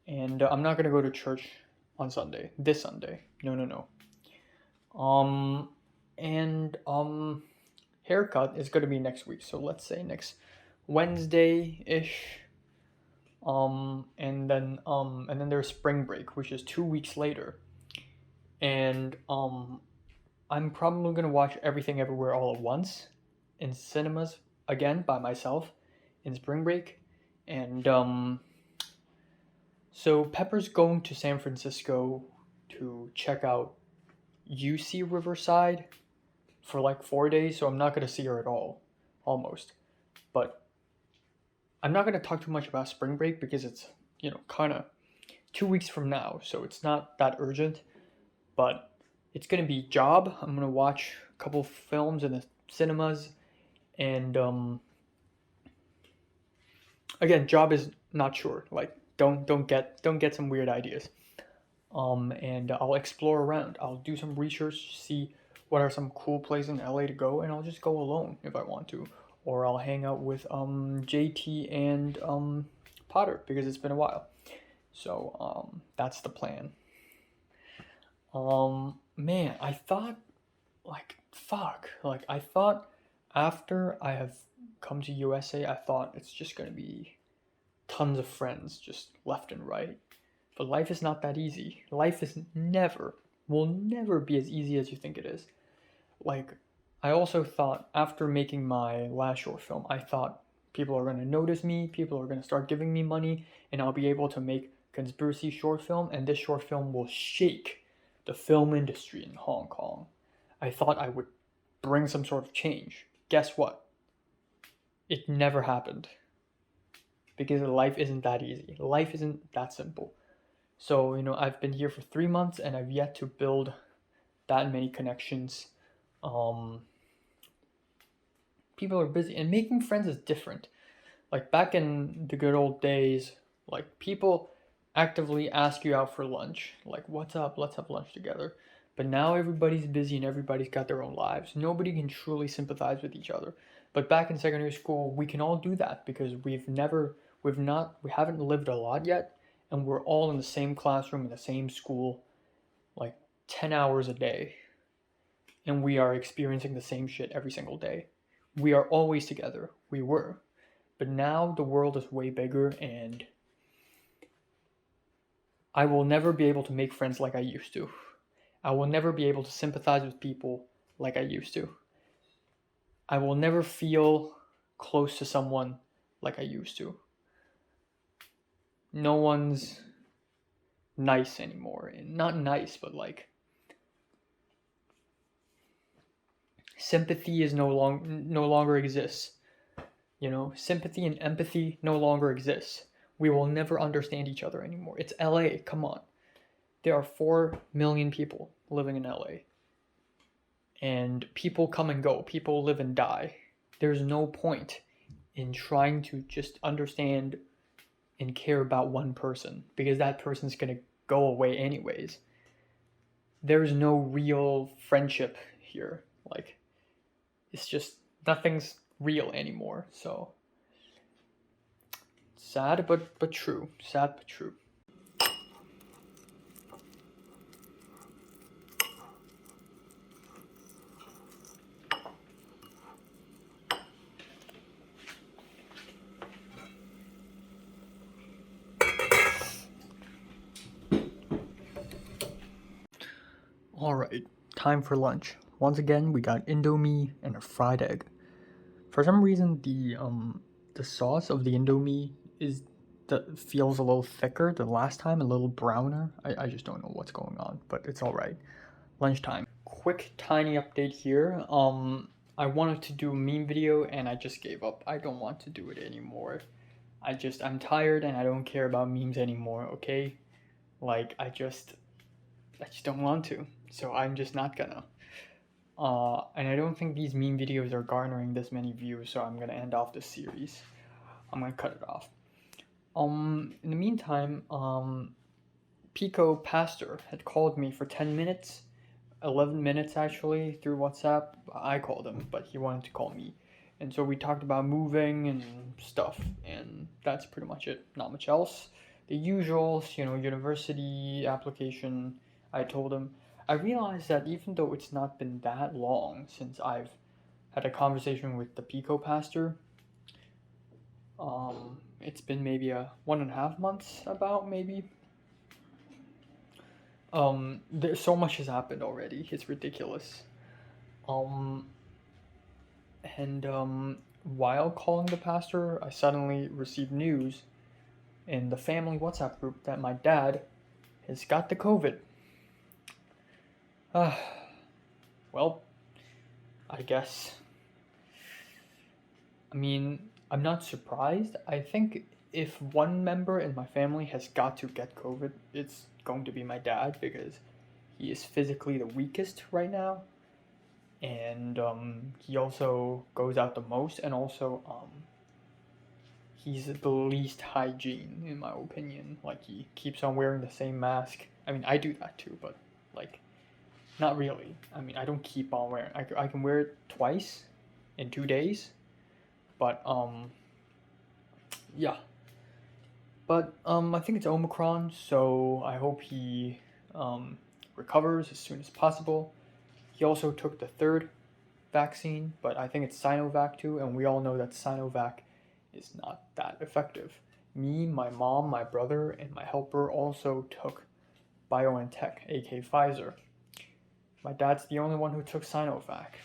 And I'm not going to go to church on Sunday. This Sunday. No. Haircut is going to be next week. So let's say next Wednesday-ish. And then there's spring break, which is 2 weeks later. And I'm probably gonna watch Everything Everywhere All at Once in cinemas again by myself in spring break. And so Pepper's going to San Francisco to check out UC Riverside for like 4 days, so I'm not gonna see her at all, almost. But I'm not gonna talk too much about spring break because it's, kind of 2 weeks from now, so it's not that urgent. But it's gonna be Job. I'm gonna watch a couple films in the cinemas, and again, Job is not sure. Like, don't get some weird ideas. And I'll explore around. I'll do some research, see what are some cool places in LA to go, and I'll just go alone if I want to, or I'll hang out with JT and Potter because it's been a while. So that's the plan. Man, I thought, I thought after I have come to USA, I thought it's just gonna be tons of friends just left and right. But life is not that easy. Life will never be as easy as you think it is. Like, I also thought after making my last short film, I thought people are gonna notice me, people are gonna start giving me money, and I'll be able to make conspiracy short film, and this short film will shake the film industry in Hong Kong. I thought I would bring some sort of change. Guess what? It never happened. Because life isn't that easy. Life isn't that simple. So, I've been here for 3 months and I've yet to build that many connections. People are busy, and making friends is different. Like back in the good old days, like people actively ask you out for lunch. Like, what's up? Let's have lunch together. But now everybody's busy and everybody's got their own lives. Nobody can truly sympathize with each other. But back in secondary school, we can all do that because we haven't lived a lot yet, and we're all in the same classroom in the same school, like 10 hours a day. And we are experiencing the same shit every single day. We are always together. We were. But now the world is way bigger, and I will never be able to make friends like I used to. I will never be able to sympathize with people like I used to. I will never feel close to someone like I used to. No one's nice anymore. Not nice, but like sympathy is no longer exists. Sympathy and empathy no longer exists. We will never understand each other anymore. It's LA, come on. There are 4 million people living in LA. And people come and go. People live and die. There's no point in trying to just understand and care about one person, because that person's going to go away anyways. There's no real friendship here. Like, it's just, nothing's real anymore. So, sad but true. Sad but true. Alright, time for lunch. Once again, we got Indomie and a fried egg. For some reason, the sauce of the Indomie feels a little thicker than last time, a little browner. I just don't know what's going on, but it's alright. Lunchtime. Quick tiny update here. I wanted to do a meme video and I just gave up. I don't want to do it anymore. I'm tired and I don't care about memes anymore, okay? Like, I just don't want to. So I'm just not gonna. And I don't think these meme videos are garnering this many views, so I'm gonna end off the series. I'm gonna cut it off. In the meantime, Pico Pastor had called me for 10 minutes, 11 minutes actually, through WhatsApp. I called him, but he wanted to call me. And so we talked about moving and stuff, and that's pretty much it. Not much else. The usuals, university application. I told him. I realized that even though it's not been that long since I've had a conversation with the Pico pastor, it's been maybe 1.5 months about, maybe. There's so much has happened already. It's ridiculous. And while calling the pastor, I suddenly received news in the family WhatsApp group that my dad has got the COVID. Well, I guess. I mean, I'm not surprised. I think if one member in my family has got to get COVID, it's going to be my dad because he is physically the weakest right now. And he also goes out the most, and also he's the least hygiene in my opinion. Like, he keeps on wearing the same mask. I mean, I do that too, but like, not really. I mean, I don't keep on wearing. I can wear it twice in 2 days, but yeah. But I think it's Omicron, so I hope he recovers as soon as possible. He also took the third vaccine, but I think it's Sinovac too, and we all know that Sinovac is not that effective. Me, my mom, my brother, and my helper also took BioNTech, aka Pfizer. My dad's the only one who took Sinovac.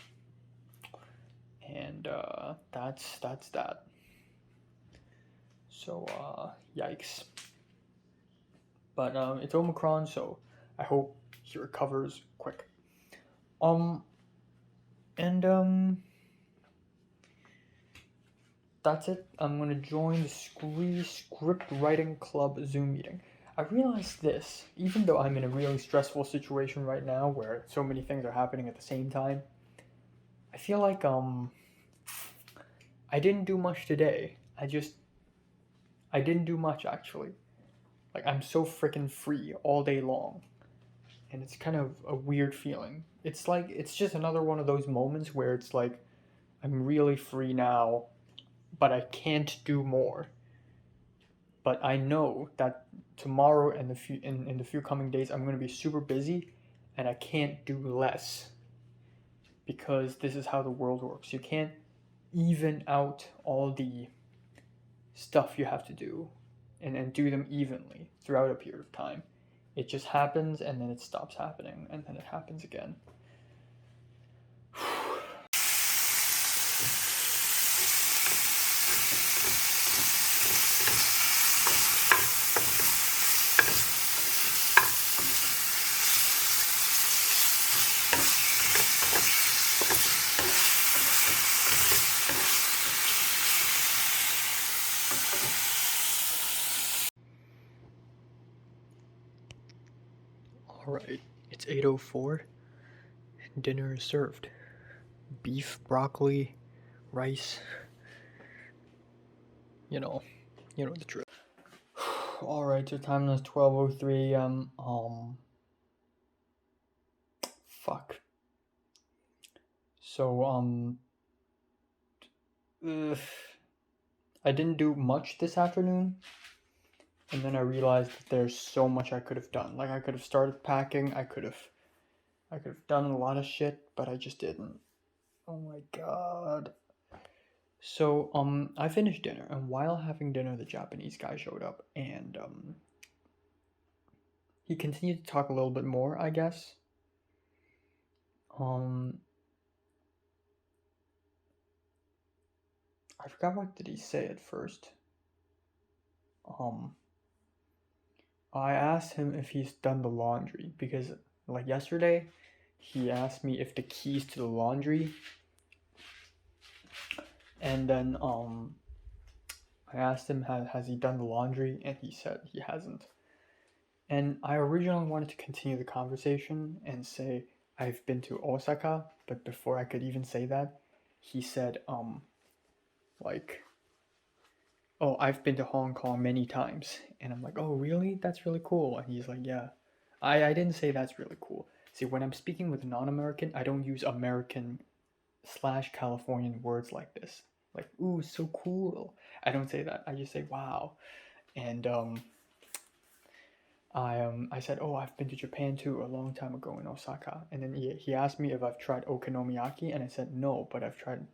And that's that. So, yikes. But it's Omicron, so I hope he recovers quick. And that's it. I'm gonna join the script writing club Zoom meeting. I realized this, even though I'm in a really stressful situation right now where so many things are happening at the same time, I feel like I didn't do much today. I didn't do much actually. Like, I'm so freaking free all day long. And it's kind of a weird feeling. It's like, it's just another one of those moments where it's like, I'm really free now, but I can't do more. But I know that tomorrow and in the few coming days, I'm going to be super busy, and I can't do less. Because this is how the world works. You can't even out all the stuff you have to do and do them evenly throughout a period of time. It just happens, and then it stops happening, and then it happens again. Alright, it's 8:04, and dinner is served. Beef, broccoli, rice. You know the drill. Alright, so time is 12:03 a.m. Fuck. So, I didn't do much this afternoon. And then I realized that there's so much I could have done. Like, I could have started packing, I could have done a lot of shit, but I just didn't. Oh my god. So, I finished dinner, and while having dinner, the Japanese guy showed up, and, he continued to talk a little bit more, I guess. I forgot what did he say at first. I asked him if he's done the laundry, because, like, yesterday, he asked me if the keys to the laundry, and then, I asked him, has he done the laundry? And he said he hasn't. And I originally wanted to continue the conversation and say, I've been to Osaka, but before I could even say that, he said, like, oh, I've been to Hong Kong many times. And I'm like, oh, really? That's really cool. And he's like, yeah. I didn't say that's really cool. See, when I'm speaking with a non-American, I don't use American/Californian words like this. Like, ooh, so cool. I don't say that. I just say, wow. And I said, oh, I've been to Japan too a long time ago in Osaka. And then he asked me if I've tried okonomiyaki, and I said no, but I've tried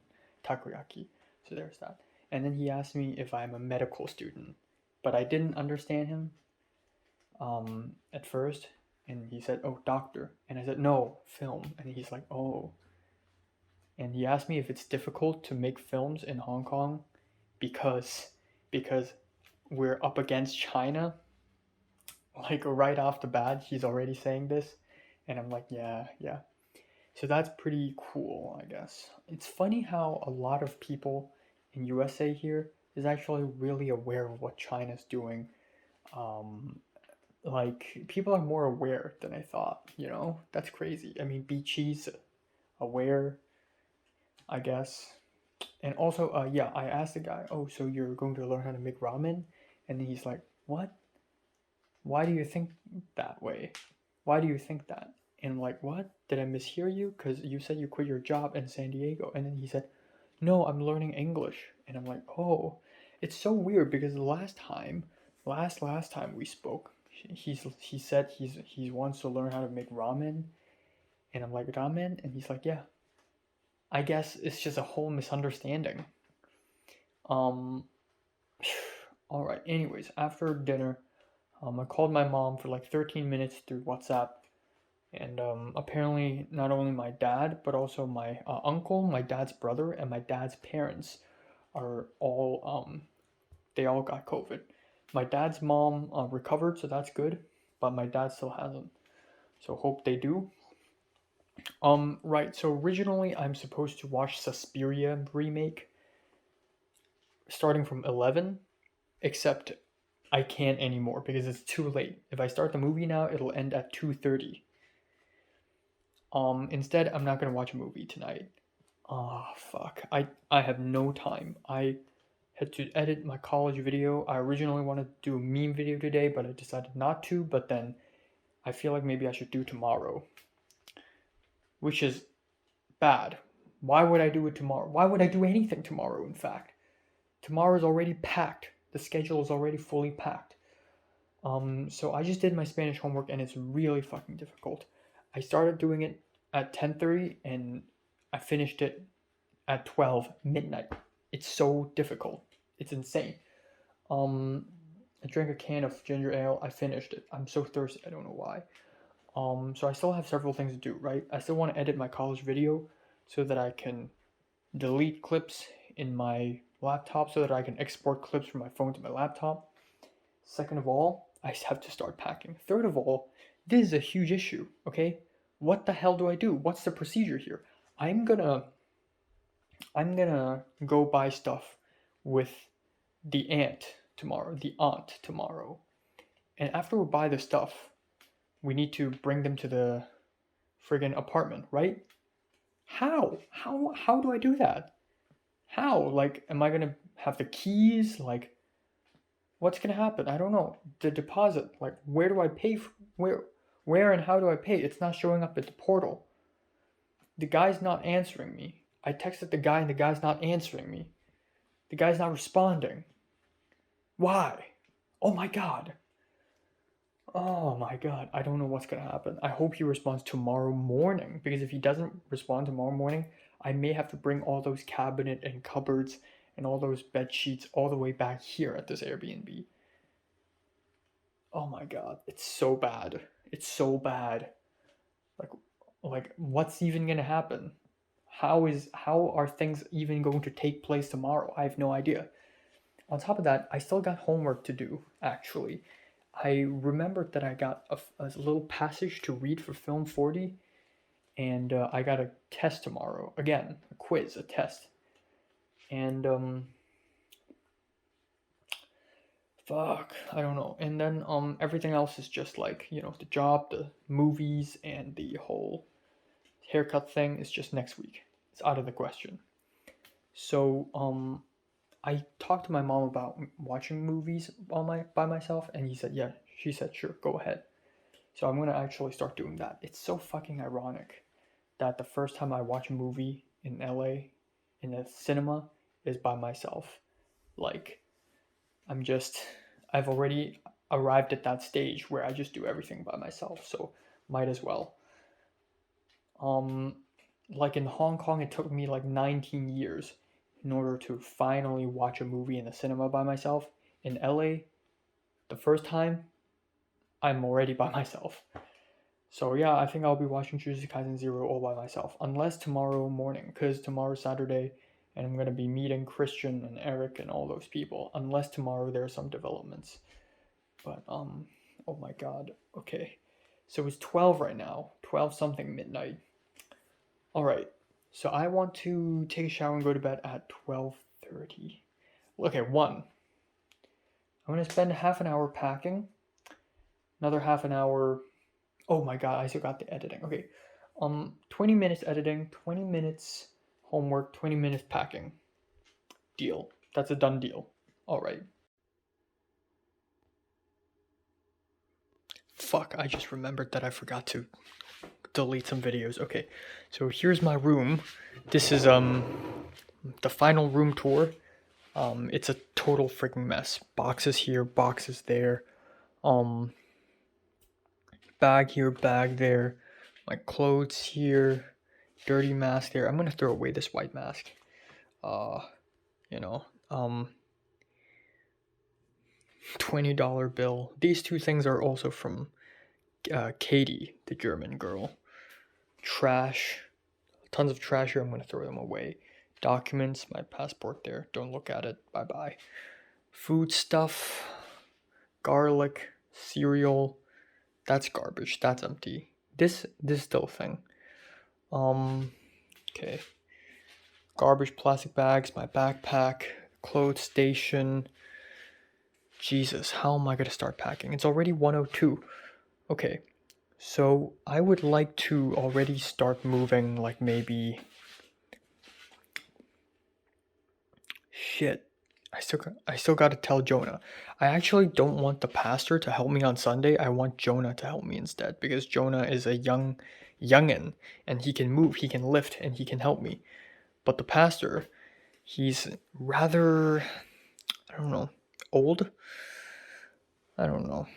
takoyaki. So there's that. And then he asked me if I'm a medical student, but I didn't understand him at first. And he said, oh, doctor. And I said, no, film. And he's like, oh. And he asked me if it's difficult to make films in Hong Kong because we're up against China. Like right off the bat, he's already saying this. And I'm like, yeah. So that's pretty cool, I guess. It's funny how a lot of people in USA here is actually really aware of what China's doing. Like people are more aware than I thought, you know? That's crazy. I mean, Beachi's aware, I guess. And also, yeah, I asked the guy, oh, so you're going to learn how to make ramen? And then he's like, what? Why do you think that way? Why do you think that? And I'm like, what? Did I mishear you? Because you said you quit your job in San Diego. And then he said, no, I'm learning English. And I'm like, oh, it's so weird because the last time we spoke, he said he wants to learn how to make ramen. And I'm like, ramen? And he's like, yeah. I guess it's just a whole misunderstanding. All right. Anyways, after dinner, I called my mom for like 13 minutes through WhatsApp, and apparently not only my dad, but also my uncle, my dad's brother, and my dad's parents are all they all got COVID. My dad's mom recovered, so that's good, but my dad still hasn't. So hope they do. Right. So originally I'm supposed to watch Suspiria remake, starting from 11, except I can't anymore because it's too late. If I start the movie now, it'll end at 2:30. Instead, I'm not gonna watch a movie tonight. Oh fuck. I have no time. I had to edit my college video. I originally wanted to do a meme video today, but I decided not to, but then I feel like maybe I should do tomorrow. Which is bad. Why would I do it tomorrow? Why would I do anything tomorrow, in fact? Tomorrow is already packed. The schedule is already fully packed. So I just did my Spanish homework and it's really fucking difficult. I started doing it at 10:30 and I finished it at 12 midnight. It's so difficult. It's insane. I drank a can of ginger ale. I finished it. I'm so thirsty. I don't know why. So I still have several things to do, right? I still want to edit my college video so that I can delete clips in my laptop so that I can export clips from my phone to my laptop. Second of all, I have to start packing. Third of all, this is a huge issue, okay? What the hell do I do? What's the procedure here? I'm gonna go buy stuff with the aunt tomorrow. And after we buy the stuff, we need to bring them to the friggin' apartment, right? How do I do that? How? Like, am I gonna have the keys? Like, what's gonna happen? I don't know. The deposit, like, where do I pay? Where and how do I pay? It's not showing up at the portal. The guy's not answering me. I texted the guy and the guy's not answering me. The guy's not responding. Why? Oh my god. Oh my god. I don't know what's gonna happen. I hope he responds tomorrow morning, because if he doesn't respond tomorrow morning, I may have to bring all those cabinet and cupboards and all those bed sheets all the way back here at this Airbnb. Oh my god. It's so bad. It's so bad. Like what's even gonna happen? How are things even going to take place tomorrow? I have no idea. On top of that, I still got homework to do, actually. I remembered that I got a little passage to read for Film 40, and I got a test tomorrow. Again, a quiz, a test. And fuck, I don't know. And then everything else is just like, you know, the job, the movies, and the whole haircut thing is just next week. It's out of the question. So I talked to my mom about watching movies by myself, and she said sure, go ahead. So I'm gonna actually start doing that. It's so fucking ironic that the first time I watch a movie in LA in a cinema is by myself. Like I've already arrived at that stage where I just do everything by myself, so might as well. Like in Hong Kong, it took me like 19 years in order to finally watch a movie in the cinema by myself. In LA, the first time, I'm already by myself. So yeah, I think I'll be watching Jujutsu Kaisen 0 all by myself, unless tomorrow morning, because tomorrow's Saturday, and I'm gonna be meeting Christian and Eric and all those people, unless tomorrow there are some developments. But oh my god, okay. So it's 12 right now, 12 something midnight. Alright, so I want to take a shower and go to bed at 12:30. Okay, 1. I'm gonna spend half an hour packing, another half an hour. Oh my god, I still got the editing. Okay, 20 minutes editing, 20 minutes homework, 20 minutes packing. Deal. That's a done deal. Alright. Fuck, I just remembered that I forgot to delete some videos. Okay, so here's my room. This is the final room tour. It's a total freaking mess. Boxes here, boxes there. Bag here, bag there. My clothes here. Dirty mask there. I'm gonna throw away this white mask. You know, $20 bill. These two things are also from Katie, the German girl. Trash. Tons of trash here. I'm gonna throw them away. Documents, my passport there. Don't look at it. Bye bye. Food stuff. Garlic, cereal. That's garbage. That's empty. This still a thing. Okay. Garbage, plastic bags, my backpack, clothes station. Jesus, how am I gonna start packing? It's already 1:02. Okay. So I would like to already start moving, like maybe. Shit. I still gotta tell Jonah. I actually don't want the pastor to help me on Sunday. I want Jonah to help me instead, because Jonah is a youngin, and he can move, he can lift, and he can help me. But the pastor, he's rather, I don't know, old? I don't know.